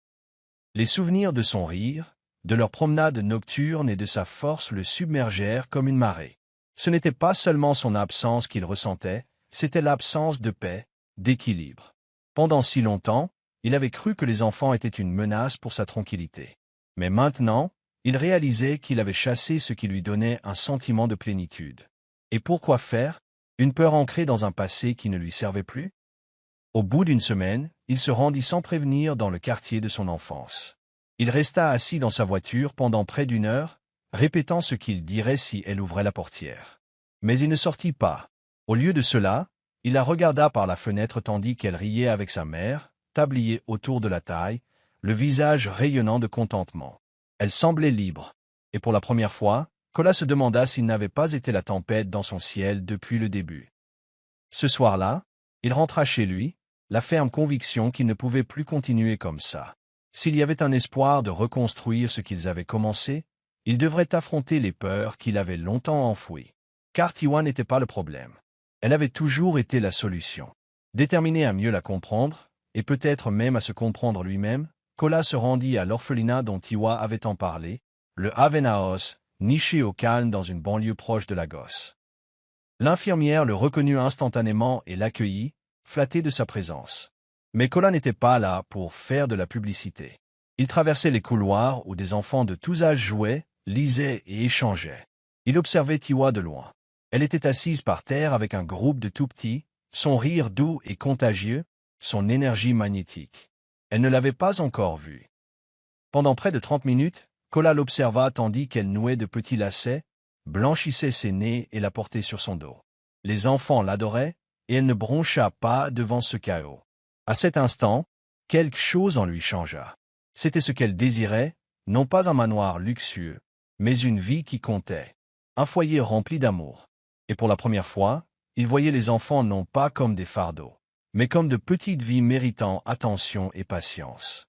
Les souvenirs de son rire, de leur promenade nocturne et de sa force le submergèrent comme une marée. Ce n'était pas seulement son absence qu'il ressentait, c'était l'absence de paix, d'équilibre. Pendant si longtemps, il avait cru que les enfants étaient une menace pour sa tranquillité. Mais maintenant, il réalisait qu'il avait chassé ce qui lui donnait un sentiment de plénitude. Et pourquoi faire? Une peur ancrée dans un passé qui ne lui servait plus? Au bout d'une semaine, il se rendit sans prévenir dans le quartier de son enfance. Il resta assis dans sa voiture pendant près d'une heure, répétant ce qu'il dirait si elle ouvrait la portière. Mais il ne sortit pas. Au lieu de cela, il la regarda par la fenêtre tandis qu'elle riait avec sa mère, tablier autour de la taille, le visage rayonnant de contentement. Elle semblait libre. Et pour la première fois, Kola se demanda s'il n'avait pas été la tempête dans son ciel depuis le début. Ce soir-là, il rentra chez lui, la ferme conviction qu'il ne pouvait plus continuer comme ça. S'il y avait un espoir de reconstruire ce qu'ils avaient commencé, il devrait affronter les peurs qu'il avait longtemps enfouies. Car Tiwa n'était pas le problème. Elle avait toujours été la solution. Déterminé à mieux la comprendre, et peut-être même à se comprendre lui-même, Kola se rendit à l'orphelinat dont Tiwa avait tant parlé, le Haven-House, niché au calme dans une banlieue proche de Lagos. L'infirmière le reconnut instantanément et l'accueillit, flatté de sa présence. Mais Kola n'était pas là pour faire de la publicité. Il traversait les couloirs où des enfants de tous âges jouaient, lisaient et échangeaient. Il observait Tiwa de loin. Elle était assise par terre avec un groupe de tout-petits, son rire doux et contagieux, son énergie magnétique. Elle ne l'avait pas encore vue. Pendant près de 30 minutes, Kola l'observa tandis qu'elle nouait de petits lacets, blanchissait ses nez et la portait sur son dos. Les enfants l'adoraient, et elle ne broncha pas devant ce chaos. À cet instant, quelque chose en lui changea. C'était ce qu'elle désirait, non pas un manoir luxueux, mais une vie qui comptait, un foyer rempli d'amour. Et pour la première fois, il voyait les enfants non pas comme des fardeaux, mais comme de petites vies méritant attention et patience.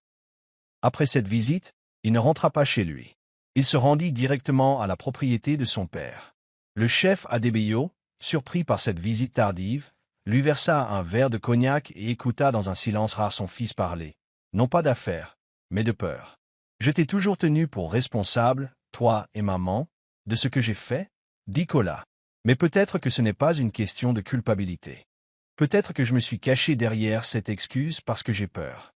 Après cette visite, il ne rentra pas chez lui. Il se rendit directement à la propriété de son père. Le chef Adebayo, surpris par cette visite tardive, lui versa un verre de cognac et écouta dans un silence rare son fils parler, non pas d'affaires, mais de peur. « Je t'ai toujours tenu pour responsable, toi et maman, de ce que j'ai fait ?» dit Kola. « Mais peut-être que ce n'est pas une question de culpabilité. Peut-être que je me suis caché derrière cette excuse parce que j'ai peur. »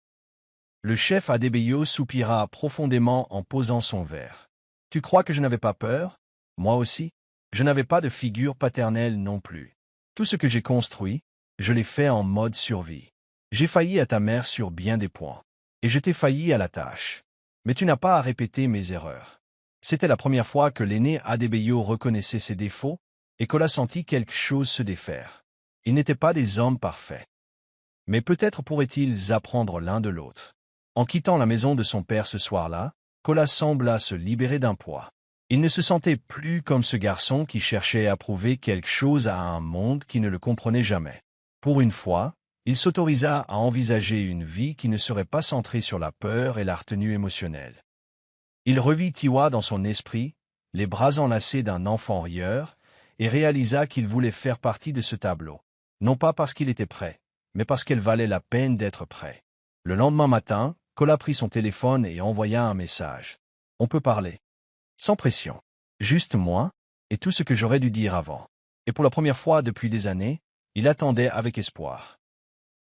Le chef Adebayo soupira profondément en posant son verre. « Tu crois que je n'avais pas peur? Moi aussi. Je n'avais pas de figure paternelle non plus. Tout ce que j'ai construit, je l'ai fait en mode survie. J'ai failli à ta mère sur bien des points. Et je t'ai failli à la tâche. Mais tu n'as pas à répéter mes erreurs. » C'était la première fois que l'aîné Adebayo reconnaissait ses défauts, et Kola sentit quelque chose se défaire. Ils n'étaient pas des hommes parfaits. Mais peut-être pourraient-ils apprendre l'un de l'autre. En quittant la maison de son père ce soir-là, Kola sembla se libérer d'un poids. Il ne se sentait plus comme ce garçon qui cherchait à prouver quelque chose à un monde qui ne le comprenait jamais. Pour une fois, il s'autorisa à envisager une vie qui ne serait pas centrée sur la peur et la retenue émotionnelle. Il revit Tiwa dans son esprit, les bras enlacés d'un enfant rieur, et réalisa qu'il voulait faire partie de ce tableau. Non pas parce qu'il était prêt, mais parce qu'elle valait la peine d'être prêt. Le lendemain matin, Kola prit son téléphone et envoya un message. « On peut parler. Sans pression. Juste moi, et tout ce que j'aurais dû dire avant. » Et pour la première fois depuis des années, il attendait avec espoir.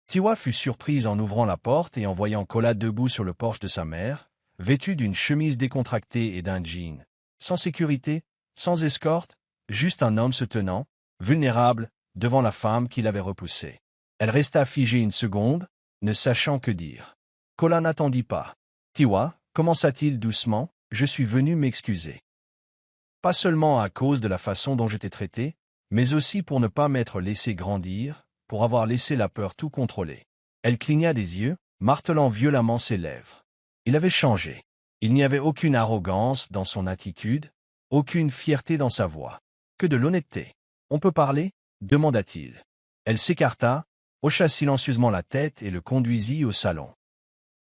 Tiwa fut surprise en ouvrant la porte et en voyant Kola debout sur le porche de sa mère, vêtu d'une chemise décontractée et d'un jean. Sans sécurité, sans escorte, juste un homme se tenant, vulnérable, devant la femme qui l'avait repoussé. Elle resta figée une seconde, ne sachant que dire. Kola n'attendit pas. Tiwa, commença-t-il doucement, je suis venu m'excuser. Pas seulement à cause de la façon dont j'étais traité, mais aussi pour ne pas m'être laissé grandir, pour avoir laissé la peur tout contrôler. Elle cligna des yeux, martelant violemment ses lèvres. Il avait changé. Il n'y avait aucune arrogance dans son attitude, aucune fierté dans sa voix. Que de l'honnêteté. On peut parler? Demanda-t-il. Elle s'écarta, hocha silencieusement la tête et le conduisit au salon.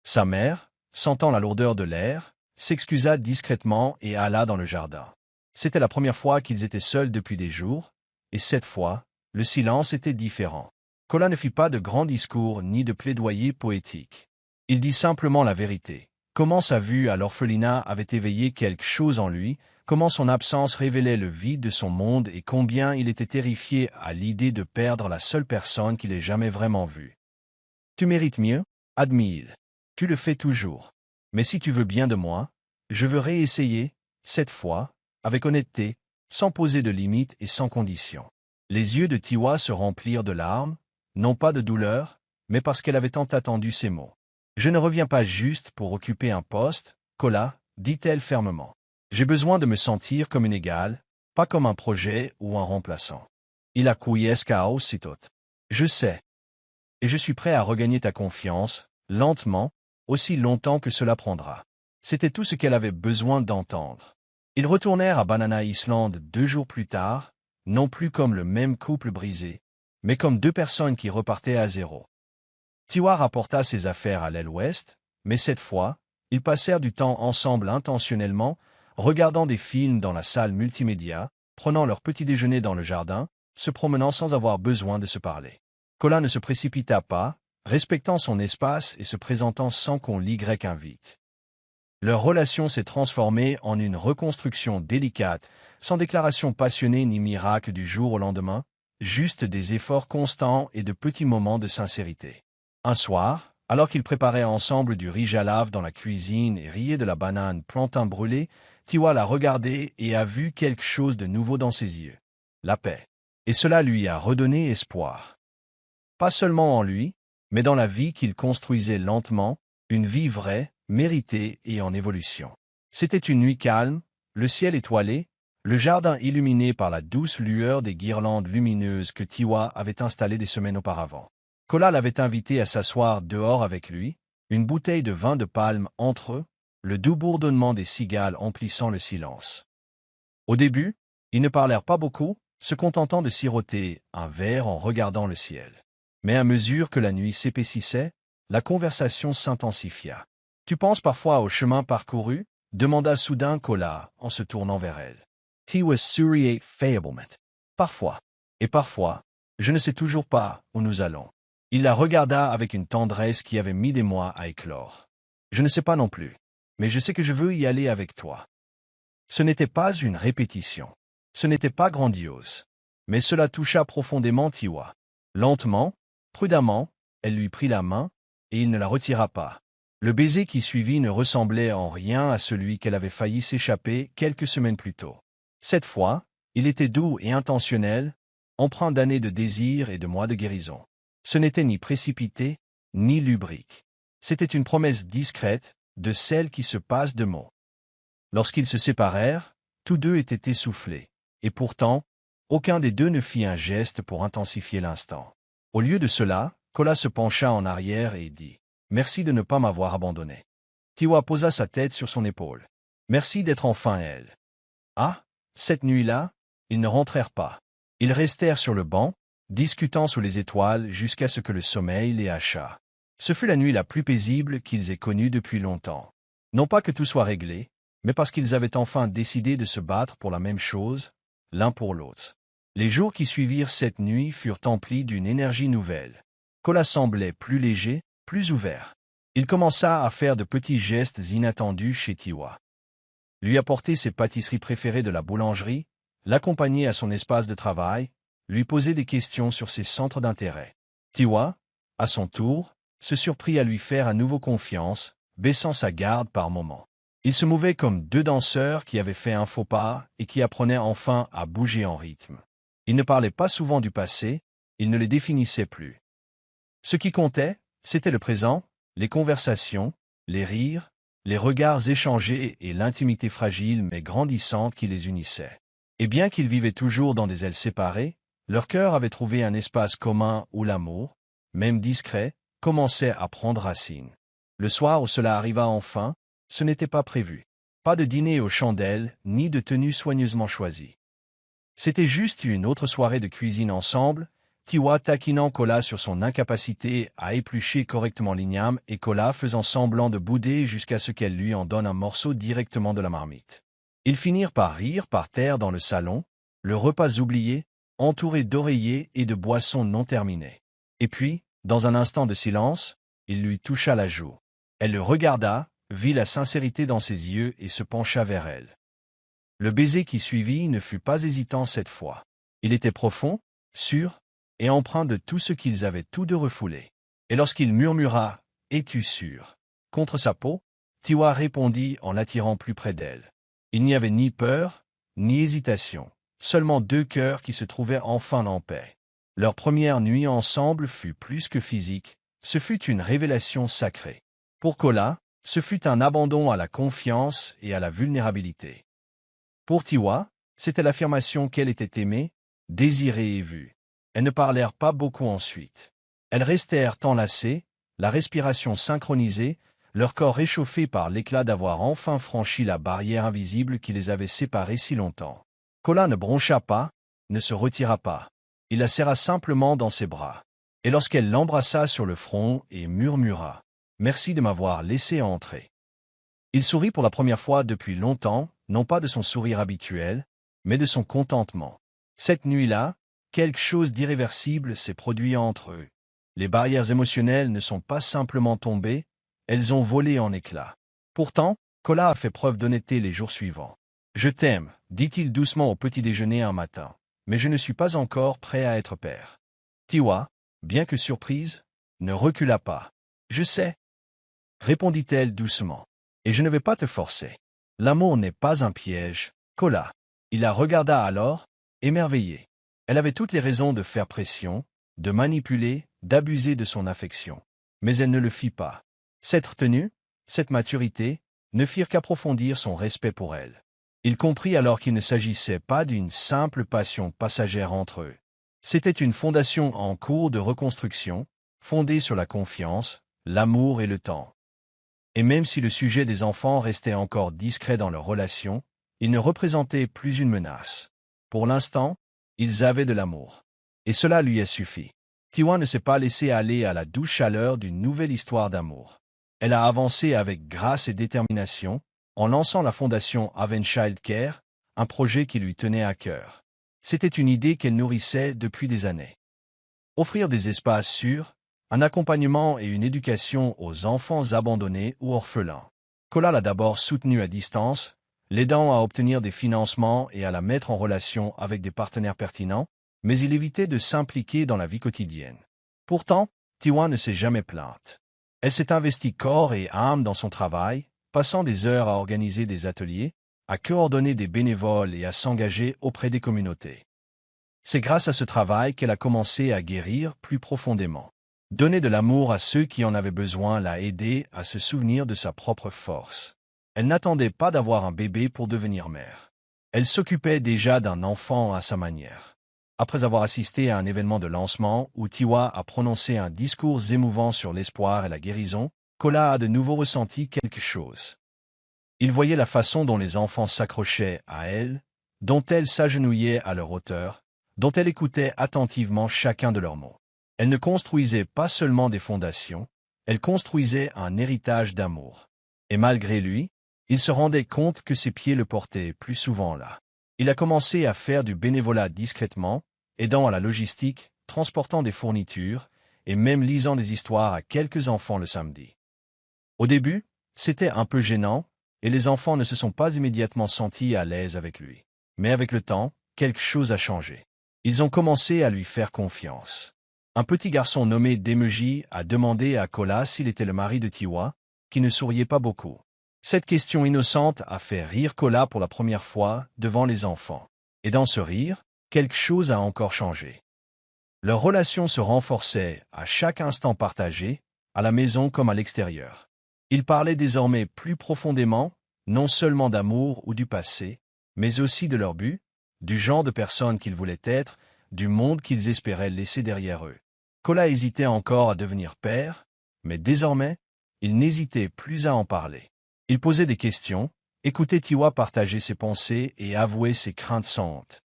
Sa mère, sentant la lourdeur de l'air, s'excusa discrètement et alla dans le jardin. C'était la première fois qu'ils étaient seuls depuis des jours, et cette fois, le silence était différent. Kola ne fit pas de grands discours ni de plaidoyer poétique. Il dit simplement la vérité. Comment sa vue à l'orphelinat avait éveillé quelque chose en lui, comment son absence révélait le vide de son monde et combien il était terrifié à l'idée de perdre la seule personne qu'il ait jamais vraiment vue. « Tu mérites mieux, admit-il. Tu le fais toujours. Mais si tu veux bien de moi, je veux réessayer, cette fois, avec honnêteté, sans poser de limites et sans condition. » Les yeux de Tiwa se remplirent de larmes, non pas de douleur, mais parce qu'elle avait tant attendu ces mots. « Je ne reviens pas juste pour occuper un poste, Kola, dit-elle fermement. J'ai besoin de me sentir comme une égale, pas comme un projet ou un remplaçant. » Il acquiesça aussitôt. « Je sais. Et je suis prêt à regagner ta confiance, lentement, aussi longtemps que cela prendra. » C'était tout ce qu'elle avait besoin d'entendre. Ils retournèrent à Banana Island 2 jours plus tard, non plus comme le même couple brisé, mais comme 2 personnes qui repartaient à zéro. Tiwa rapporta ses affaires à l'aile ouest, mais cette fois, ils passèrent du temps ensemble intentionnellement, regardant des films dans la salle multimédia, prenant leur petit déjeuner dans le jardin, se promenant sans avoir besoin de se parler. Kola ne se précipita pas, respectant son espace et se présentant sans qu'on l'y invite. Leur relation s'est transformée en une reconstruction délicate, sans déclaration passionnée ni miracle du jour au lendemain, juste des efforts constants et de petits moments de sincérité. Un soir, alors qu'ils préparaient ensemble du riz jalave dans la cuisine et riaient de la banane plantain brûlée, Tiwa l'a regardé et a vu quelque chose de nouveau dans ses yeux. La paix. Et cela lui a redonné espoir. Pas seulement en lui, mais dans la vie qu'il construisait lentement, une vie vraie, méritée et en évolution. C'était une nuit calme, le ciel étoilé, le jardin illuminé par la douce lueur des guirlandes lumineuses que Tiwa avait installées des semaines auparavant. Kola l'avait invité à s'asseoir dehors avec lui, une bouteille de vin de palme entre eux, le doux bourdonnement des cigales emplissant le silence. Au début, ils ne parlèrent pas beaucoup, se contentant de siroter un verre en regardant le ciel. Mais à mesure que la nuit s'épaississait, la conversation s'intensifia. « Tu penses parfois au chemin parcouru ?» demanda soudain Kola en se tournant vers elle. Tiwa souriait faiblement. « Parfois. Et parfois, je ne sais toujours pas où nous allons. » Il la regarda avec une tendresse qui avait mis des mois à éclore. « Je ne sais pas non plus, mais je sais que je veux y aller avec toi. » Ce n'était pas une répétition. Ce n'était pas grandiose. Mais cela toucha profondément Tiwa. Lentement, prudemment, elle lui prit la main, et il ne la retira pas. Le baiser qui suivit ne ressemblait en rien à celui qu'elle avait failli s'échapper quelques semaines plus tôt. Cette fois, il était doux et intentionnel, empreint d'années de désir et de mois de guérison. Ce n'était ni précipité, ni lubrique. C'était une promesse discrète, de celle qui se passe de mots. Lorsqu'ils se séparèrent, tous deux étaient essoufflés, et pourtant, aucun des deux ne fit un geste pour intensifier l'instant. Au lieu de cela, Kola se pencha en arrière et dit « Merci de ne pas m'avoir abandonné. » Tiwa posa sa tête sur son épaule. « Merci d'être enfin elle. » Ah, cette nuit-là, ils ne rentrèrent pas. Ils restèrent sur le banc, discutant sous les étoiles jusqu'à ce que le sommeil les hachât. Ce fut la nuit la plus paisible qu'ils aient connue depuis longtemps. Non pas que tout soit réglé, mais parce qu'ils avaient enfin décidé de se battre pour la même chose, l'un pour l'autre. Les jours qui suivirent cette nuit furent emplis d'une énergie nouvelle. Kola semblait plus léger, plus ouvert. Il commença à faire de petits gestes inattendus chez Tiwa. Lui apporter ses pâtisseries préférées de la boulangerie, l'accompagner à son espace de travail, lui poser des questions sur ses centres d'intérêt. Tiwa, à son tour, se surprit à lui faire à nouveau confiance, baissant sa garde par moments. Ils se mouvaient comme deux danseurs qui avaient fait un faux pas et qui apprenaient enfin à bouger en rythme. Ils ne parlaient pas souvent du passé, ils ne les définissaient plus. Ce qui comptait, c'était le présent, les conversations, les rires, les regards échangés et l'intimité fragile mais grandissante qui les unissait. Et bien qu'ils vivaient toujours dans des ailes séparées, leur cœur avait trouvé un espace commun où l'amour, même discret, commençait à prendre racine. Le soir où cela arriva enfin, ce n'était pas prévu. Pas de dîner aux chandelles, ni de tenue soigneusement choisie. C'était juste une autre soirée de cuisine ensemble, Tiwa taquinant Kola sur son incapacité à éplucher correctement l'igname et Kola faisant semblant de bouder jusqu'à ce qu'elle lui en donne un morceau directement de la marmite. Ils finirent par rire par terre dans le salon, le repas oublié, entouré d'oreillers et de boissons non terminées. Et puis, dans un instant de silence, il lui toucha la joue. Elle le regarda, vit la sincérité dans ses yeux et se pencha vers elle. Le baiser qui suivit ne fut pas hésitant cette fois. Il était profond, sûr, et empreint de tout ce qu'ils avaient tous deux refoulé. Et lorsqu'il murmura « Es-tu sûr ?» contre sa peau, Tiwa répondit en l'attirant plus près d'elle. Il n'y avait ni peur, ni hésitation, seulement deux cœurs qui se trouvaient enfin en paix. Leur première nuit ensemble fut plus que physique, ce fut une révélation sacrée. Pour Kola, ce fut un abandon à la confiance et à la vulnérabilité. Pour Tiwa, c'était l'affirmation qu'elle était aimée, désirée et vue. Elles ne parlèrent pas beaucoup ensuite. Elles restèrent enlacées, la respiration synchronisée, leur corps réchauffé par l'éclat d'avoir enfin franchi la barrière invisible qui les avait séparés si longtemps. Kola ne broncha pas, ne se retira pas. Il la serra simplement dans ses bras. Et lorsqu'elle l'embrassa sur le front et murmura « Merci de m'avoir laissé entrer ». Il sourit pour la première fois depuis longtemps, non pas de son sourire habituel, mais de son contentement. Cette nuit-là, quelque chose d'irréversible s'est produit entre eux. Les barrières émotionnelles ne sont pas simplement tombées, elles ont volé en éclats. Pourtant, Kola a fait preuve d'honnêteté les jours suivants. « Je t'aime », dit-il doucement au petit-déjeuner un matin, « mais je ne suis pas encore prêt à être père. » Tiwa, bien que surprise, ne recula pas. « Je sais, » répondit-elle doucement, « et je ne vais pas te forcer. L'amour n'est pas un piège, Kola. » Il la regarda alors, émerveillé. Elle avait toutes les raisons de faire pression, de manipuler, d'abuser de son affection. Mais elle ne le fit pas. Cette retenue, cette maturité, ne firent qu'approfondir son respect pour elle. Il comprit alors qu'il ne s'agissait pas d'une simple passion passagère entre eux. C'était une fondation en cours de reconstruction, fondée sur la confiance, l'amour et le temps. Et même si le sujet des enfants restait encore discret dans leur relation, il ne représentait plus une menace. Pour l'instant, ils avaient de l'amour. Et cela lui a suffi. Tiwa ne s'est pas laissé aller à la douce chaleur d'une nouvelle histoire d'amour. Elle a avancé avec grâce et détermination, en lançant la fondation Haven Child Care, un projet qui lui tenait à cœur. C'était une idée qu'elle nourrissait depuis des années. Offrir des espaces sûrs, un accompagnement et une éducation aux enfants abandonnés ou orphelins. Kola l'a d'abord soutenue à distance, l'aidant à obtenir des financements et à la mettre en relation avec des partenaires pertinents, mais il évitait de s'impliquer dans la vie quotidienne. Pourtant, Tiwa ne s'est jamais plainte. Elle s'est investie corps et âme dans son travail, passant des heures à organiser des ateliers, à coordonner des bénévoles et à s'engager auprès des communautés. C'est grâce à ce travail qu'elle a commencé à guérir plus profondément. Donner de l'amour à ceux qui en avaient besoin l'a aidée à se souvenir de sa propre force. Elle n'attendait pas d'avoir un bébé pour devenir mère. Elle s'occupait déjà d'un enfant à sa manière. Après avoir assisté à un événement de lancement où Tiwa a prononcé un discours émouvant sur l'espoir et la guérison, Kola a de nouveau ressenti quelque chose. Il voyait la façon dont les enfants s'accrochaient à elle, dont elle s'agenouillait à leur hauteur, dont elle écoutait attentivement chacun de leurs mots. Elle ne construisait pas seulement des fondations, elle construisait un héritage d'amour. Et malgré lui, il se rendait compte que ses pieds le portaient plus souvent là. Il a commencé à faire du bénévolat discrètement, aidant à la logistique, transportant des fournitures, et même lisant des histoires à quelques enfants le samedi. Au début, c'était un peu gênant, et les enfants ne se sont pas immédiatement sentis à l'aise avec lui. Mais avec le temps, quelque chose a changé. Ils ont commencé à lui faire confiance. Un petit garçon nommé Demeji a demandé à Kola s'il était le mari de Tiwa, qui ne souriait pas beaucoup. Cette question innocente a fait rire Kola pour la première fois devant les enfants. Et dans ce rire, quelque chose a encore changé. Leur relation se renforçait à chaque instant partagé, à la maison comme à l'extérieur. Ils parlaient désormais plus profondément, non seulement d'amour ou du passé, mais aussi de leur but, du genre de personnes qu'ils voulaient être, du monde qu'ils espéraient laisser derrière eux. Kola hésitait encore à devenir père, mais désormais, il n'hésitait plus à en parler. Il posait des questions, écoutait Tiwa partager ses pensées et avouer ses craintes sans honte.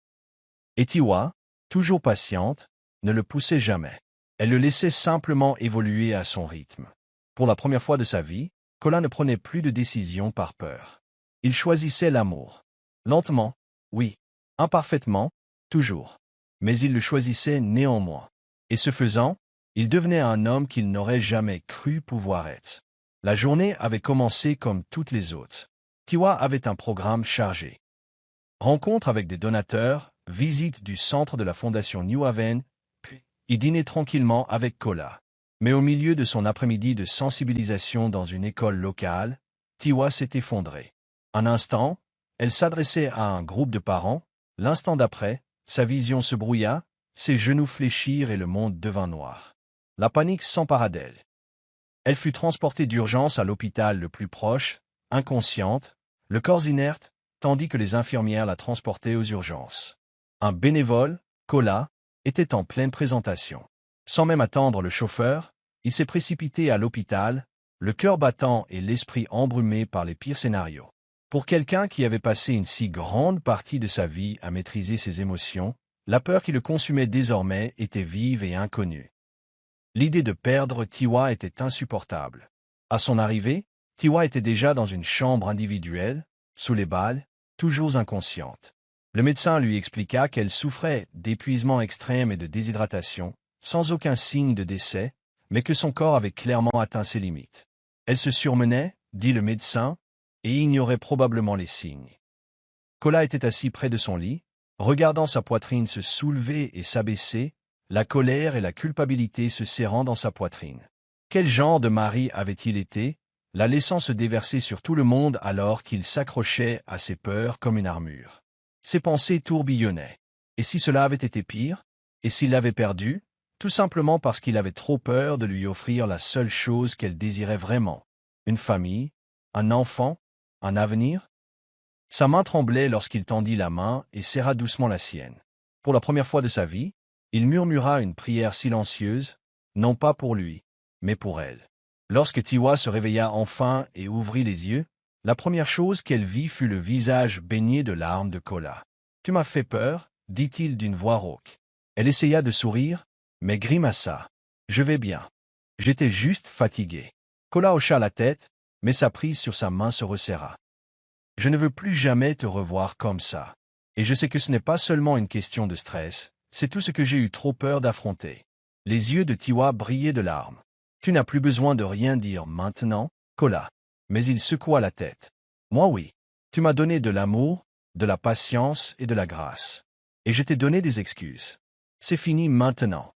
Et Tiwa, toujours patiente, ne le poussait jamais. Elle le laissait simplement évoluer à son rythme. Pour la première fois de sa vie, Kola ne prenait plus de décisions par peur. Il choisissait l'amour. Lentement, oui. Imparfaitement, toujours. Mais il le choisissait néanmoins. Et ce faisant, il devenait un homme qu'il n'aurait jamais cru pouvoir être. La journée avait commencé comme toutes les autres. Tiwa avait un programme chargé. Rencontre avec des donateurs, visite du centre de la fondation New Haven, puis il dînait tranquillement avec Kola. Mais au milieu de son après-midi de sensibilisation dans une école locale, Tiwa s'est effondrée. Un instant, elle s'adressait à un groupe de parents. L'instant d'après, sa vision se brouilla, ses genoux fléchirent et le monde devint noir. La panique s'empara d'elle. Elle fut transportée d'urgence à l'hôpital le plus proche, inconsciente, le corps inerte, tandis que les infirmières la transportaient aux urgences. Un bénévole, Kola, était en pleine présentation. Sans même attendre le chauffeur, il s'est précipité à l'hôpital, le cœur battant et l'esprit embrumé par les pires scénarios. Pour quelqu'un qui avait passé une si grande partie de sa vie à maîtriser ses émotions, la peur qui le consumait désormais était vive et inconnue. L'idée de perdre Tiwa était insupportable. À son arrivée, Tiwa était déjà dans une chambre individuelle, sous les balles, toujours inconsciente. Le médecin lui expliqua qu'elle souffrait d'épuisement extrême et de déshydratation, sans aucun signe de décès, mais que son corps avait clairement atteint ses limites. Elle se surmenait, dit le médecin, et ignorait probablement les signes. Kola était assis près de son lit, regardant sa poitrine se soulever et s'abaisser, la colère et la culpabilité se serrant dans sa poitrine. Quel genre de mari avait-il été, la laissant se déverser sur tout le monde alors qu'il s'accrochait à ses peurs comme une armure? Ses pensées tourbillonnaient. Et si cela avait été pire? Et s'il l'avait perdue, tout simplement parce qu'il avait trop peur de lui offrir la seule chose qu'elle désirait vraiment? Une famille? Un enfant? Un avenir? Sa main tremblait lorsqu'il tendit la main et serra doucement la sienne. Pour la première fois de sa vie, il murmura une prière silencieuse, non pas pour lui, mais pour elle. Lorsque Tiwa se réveilla enfin et ouvrit les yeux, la première chose qu'elle vit fut le visage baigné de larmes de Kola. « Tu m'as fait peur, dit-il d'une voix rauque. Elle essaya de sourire, mais grimaça. « Je vais bien. J'étais juste fatigué. » Kola hocha la tête, mais sa prise sur sa main se resserra. « Je ne veux plus jamais te revoir comme ça. Et je sais que ce n'est pas seulement une question de stress, c'est tout ce que j'ai eu trop peur d'affronter. » Les yeux de Tiwa brillaient de larmes. « Tu n'as plus besoin de rien dire maintenant, Kola. » Mais il secoua la tête. « Moi oui. Tu m'as donné de l'amour, de la patience et de la grâce. Et je t'ai donné des excuses. C'est fini maintenant. »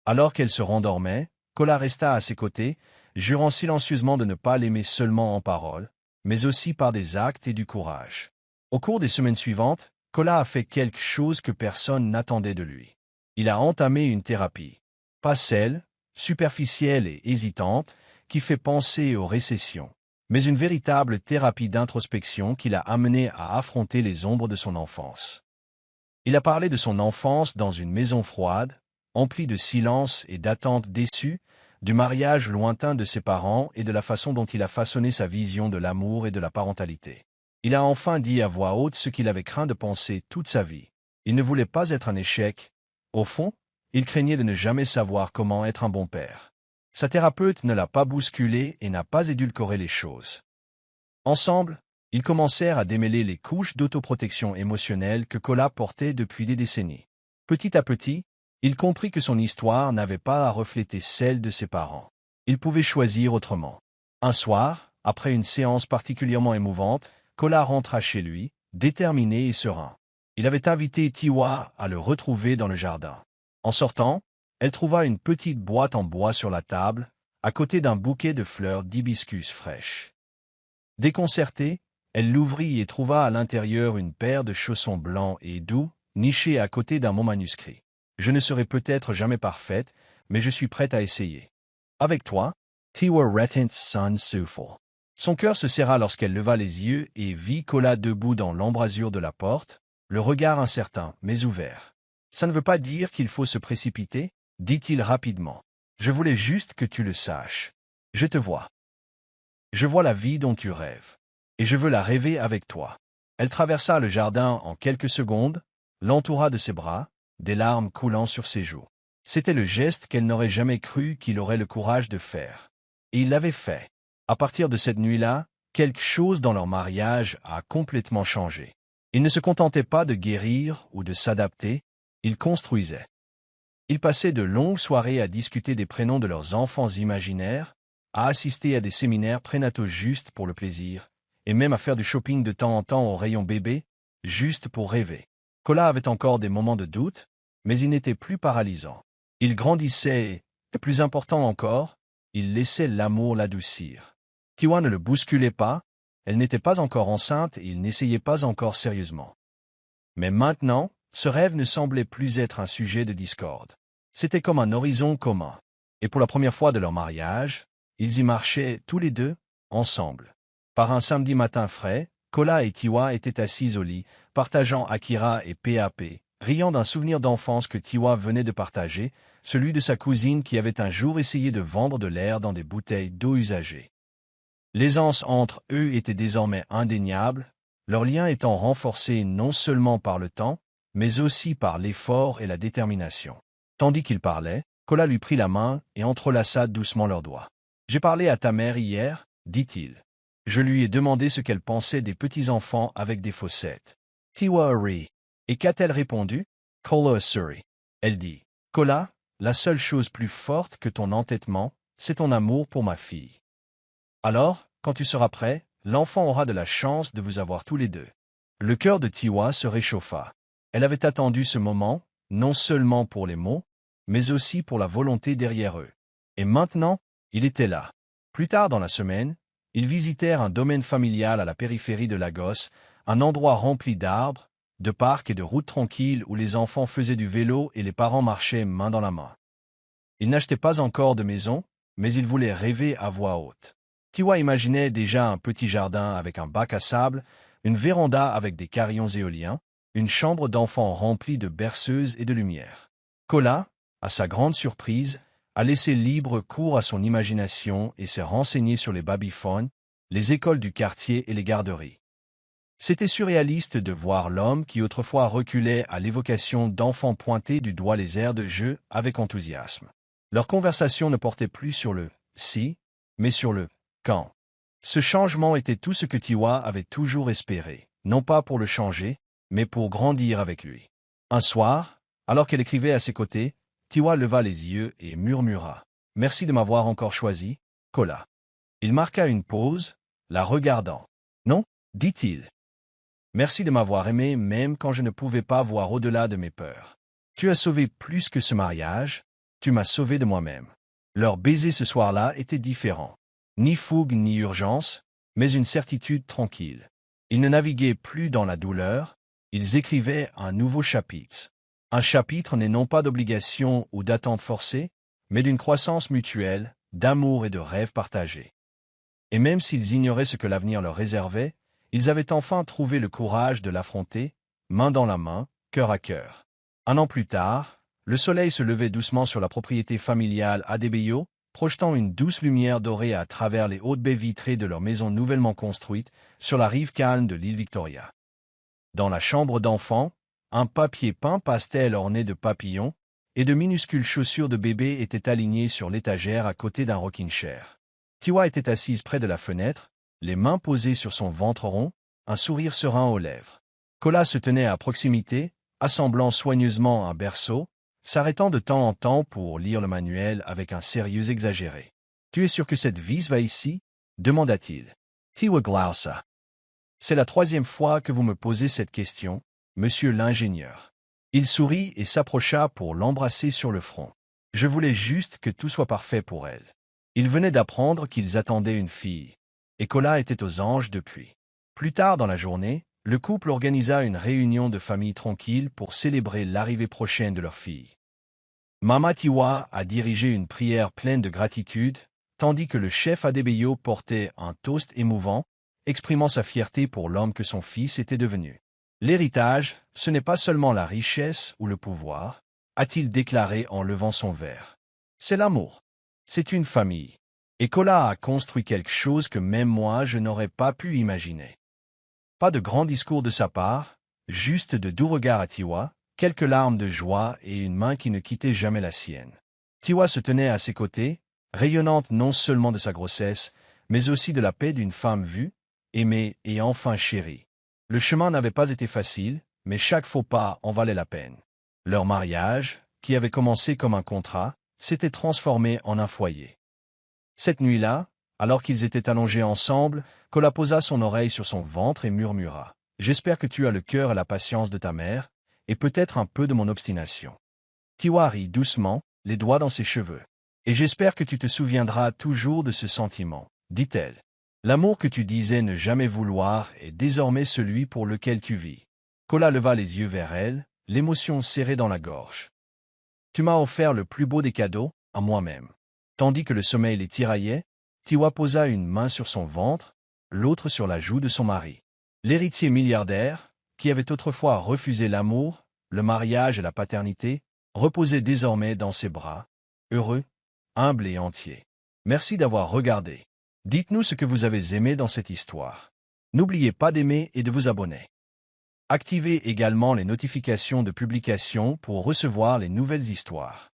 Alors qu'elle se rendormait, Kola resta à ses côtés, jurant silencieusement de ne pas l'aimer seulement en paroles, mais aussi par des actes et du courage. Au cours des semaines suivantes, Kola a fait quelque chose que personne n'attendait de lui. Il a entamé une thérapie. Pas celle, superficielle et hésitante, qui fait penser aux récessions, mais une véritable thérapie d'introspection qui l'a amené à affronter les ombres de son enfance. Il a parlé de son enfance dans une maison froide, emplie de silence et d'attentes déçues, du mariage lointain de ses parents et de la façon dont il a façonné sa vision de l'amour et de la parentalité. Il a enfin dit à voix haute ce qu'il avait craint de penser toute sa vie. Il ne voulait pas être un échec. Au fond, il craignait de ne jamais savoir comment être un bon père. Sa thérapeute ne l'a pas bousculé et n'a pas édulcoré les choses. Ensemble, ils commencèrent à démêler les couches d'autoprotection émotionnelle que Kola portait depuis des décennies. Petit à petit, il comprit que son histoire n'avait pas à refléter celle de ses parents. Il pouvait choisir autrement. Un soir, après une séance particulièrement émouvante, Kola rentra chez lui, déterminé et serein. Il avait invité Tiwa à le retrouver dans le jardin. En sortant, elle trouva une petite boîte en bois sur la table, à côté d'un bouquet de fleurs d'hibiscus fraîches. Déconcertée, elle l'ouvrit et trouva à l'intérieur une paire de chaussons blancs et doux, nichés à côté d'un mot manuscrit. « Je ne serai peut-être jamais parfaite, mais je suis prête à essayer. Avec toi, Tiwa retint son souffle. Son cœur se serra lorsqu'elle leva les yeux et vit Kola debout dans l'embrasure de la porte, le regard incertain, mais ouvert. « Ça ne veut pas dire qu'il faut se précipiter ?» dit-il rapidement. « Je voulais juste que tu le saches. Je te vois. Je vois la vie dont tu rêves. Et je veux la rêver avec toi. » Elle traversa le jardin en quelques secondes, l'entoura de ses bras, des larmes coulant sur ses joues. C'était le geste qu'elle n'aurait jamais cru qu'il aurait le courage de faire. Et il l'avait fait. À partir de cette nuit-là, quelque chose dans leur mariage a complètement changé. Ils ne se contentaient pas de guérir ou de s'adapter, ils construisaient. Ils passaient de longues soirées à discuter des prénoms de leurs enfants imaginaires, à assister à des séminaires prénataux juste pour le plaisir, et même à faire du shopping de temps en temps au rayon bébé, juste pour rêver. Kola avait encore des moments de doute, mais il n'était plus paralysant. Il grandissait et, plus important encore, il laissait l'amour l'adoucir. Tiwa ne le bousculait pas, elle n'était pas encore enceinte et il n'essayait pas encore sérieusement. Mais maintenant, ce rêve ne semblait plus être un sujet de discorde. C'était comme un horizon commun. Et pour la première fois de leur mariage, ils y marchaient tous les deux, ensemble. Par un samedi matin frais, Kola et Tiwa étaient assis au lit, partageant Akira et PAP, riant d'un souvenir d'enfance que Tiwa venait de partager, celui de sa cousine qui avait un jour essayé de vendre de l'air dans des bouteilles d'eau usagées. L'aisance entre eux était désormais indéniable, leur lien étant renforcé non seulement par le temps, mais aussi par l'effort et la détermination. Tandis qu'il parlait, Kola lui prit la main et entrelaça doucement leurs doigts. « J'ai parlé à ta mère hier, » dit-il. « Je lui ai demandé ce qu'elle pensait des petits-enfants avec des fossettes. » Tiwa a ri. Et qu'a-t-elle répondu? Kola a souri. Elle dit, « Kola, la seule chose plus forte que ton entêtement, c'est ton amour pour ma fille. Alors, quand tu seras prêt, l'enfant aura de la chance de vous avoir tous les deux. » Le cœur de Tiwa se réchauffa. Elle avait attendu ce moment, non seulement pour les mots, mais aussi pour la volonté derrière eux. Et maintenant, il était là. Plus tard dans la semaine, ils visitèrent un domaine familial à la périphérie de Lagos, un endroit rempli d'arbres, de parcs et de routes tranquilles où les enfants faisaient du vélo et les parents marchaient main dans la main. Ils n'achetaient pas encore de maison, mais ils voulaient rêver à voix haute. Tiwa imaginait déjà un petit jardin avec un bac à sable, une véranda avec des carillons éoliens, une chambre d'enfant remplie de berceuses et de lumière. Kola, à sa grande surprise, a laissé libre cours à son imagination et s'est renseigné sur les babyphones, les écoles du quartier et les garderies. C'était surréaliste de voir l'homme qui autrefois reculait à l'évocation d'enfants pointer du doigt les aires de jeu avec enthousiasme. Leur conversation ne portait plus sur le « si », mais sur le « quand ». Ce changement était tout ce que Tiwa avait toujours espéré, non pas pour le changer, mais pour grandir avec lui. Un soir, alors qu'elle écrivait à ses côtés, Tiwa leva les yeux et murmura « Merci de m'avoir encore choisi, Kola. » Il marqua une pause, la regardant. « Non, dit-il. Merci de m'avoir aimé même quand je ne pouvais pas voir au-delà de mes peurs. Tu as sauvé plus que ce mariage, tu m'as sauvé de moi-même. » Leur baiser ce soir-là était différent. Ni fougue ni urgence, mais une certitude tranquille. Ils ne naviguaient plus dans la douleur, ils écrivaient un nouveau chapitre. Un chapitre n'est non pas d'obligation ou d'attente forcée, mais d'une croissance mutuelle, d'amour et de rêves partagés. Et même s'ils ignoraient ce que l'avenir leur réservait, ils avaient enfin trouvé le courage de l'affronter, main dans la main, cœur à cœur. Un an plus tard, le soleil se levait doucement sur la propriété familiale Adebayo, projetant une douce lumière dorée à travers les hautes baies vitrées de leur maison nouvellement construite sur la rive calme de l'île Victoria. Dans la chambre d'enfant, un papier peint pastel orné de papillons et de minuscules chaussures de bébé étaient alignées sur l'étagère à côté d'un rocking chair. Tiwa était assise près de la fenêtre, les mains posées sur son ventre rond, un sourire serein aux lèvres. Kola se tenait à proximité, assemblant soigneusement un berceau, s'arrêtant de temps en temps pour lire le manuel avec un sérieux exagéré. « Tu es sûr que cette vis va ici ?» demanda-t-il. Tiwa glausa. « C'est la troisième fois que vous me posez cette question, monsieur l'ingénieur. » Il sourit et s'approcha pour l'embrasser sur le front. « Je voulais juste que tout soit parfait pour elle. » Il venait d'apprendre qu'ils attendaient une fille. Et Kola était aux anges depuis. Plus tard dans la journée, le couple organisa une réunion de famille tranquille pour célébrer l'arrivée prochaine de leur fille. Mama Tiwa a dirigé une prière pleine de gratitude, tandis que le chef Adebayo portait un toast émouvant, exprimant sa fierté pour l'homme que son fils était devenu. L'héritage, ce n'est pas seulement la richesse ou le pouvoir, a-t-il déclaré en levant son verre. C'est l'amour. C'est une famille. Et Kola a construit quelque chose que même moi je n'aurais pas pu imaginer. Pas de grand discours de sa part, juste de doux regards à Tiwa, quelques larmes de joie et une main qui ne quittait jamais la sienne. Tiwa se tenait à ses côtés, rayonnante non seulement de sa grossesse, mais aussi de la paix d'une femme vue, aimée et enfin chérie. Le chemin n'avait pas été facile, mais chaque faux pas en valait la peine. Leur mariage, qui avait commencé comme un contrat, s'était transformé en un foyer. Cette nuit-là, alors qu'ils étaient allongés ensemble, Kola posa son oreille sur son ventre et murmura « J'espère que tu as le cœur et la patience de ta mère, et peut-être un peu de mon obstination. » Tiwa rit doucement, les doigts dans ses cheveux. « Et j'espère que tu te souviendras toujours de ce sentiment, dit-elle. L'amour que tu disais ne jamais vouloir est désormais celui pour lequel tu vis. » Kola leva les yeux vers elle, l'émotion serrée dans la gorge. « Tu m'as offert le plus beau des cadeaux, à moi-même. » Tandis que le sommeil les tiraillait, Tiwa posa une main sur son ventre, l'autre sur la joue de son mari. L'héritier milliardaire, qui avait autrefois refusé l'amour, le mariage et la paternité, reposait désormais dans ses bras, heureux, humble et entier. Merci d'avoir regardé. Dites-nous ce que vous avez aimé dans cette histoire. N'oubliez pas d'aimer et de vous abonner. Activez également les notifications de publication pour recevoir les nouvelles histoires.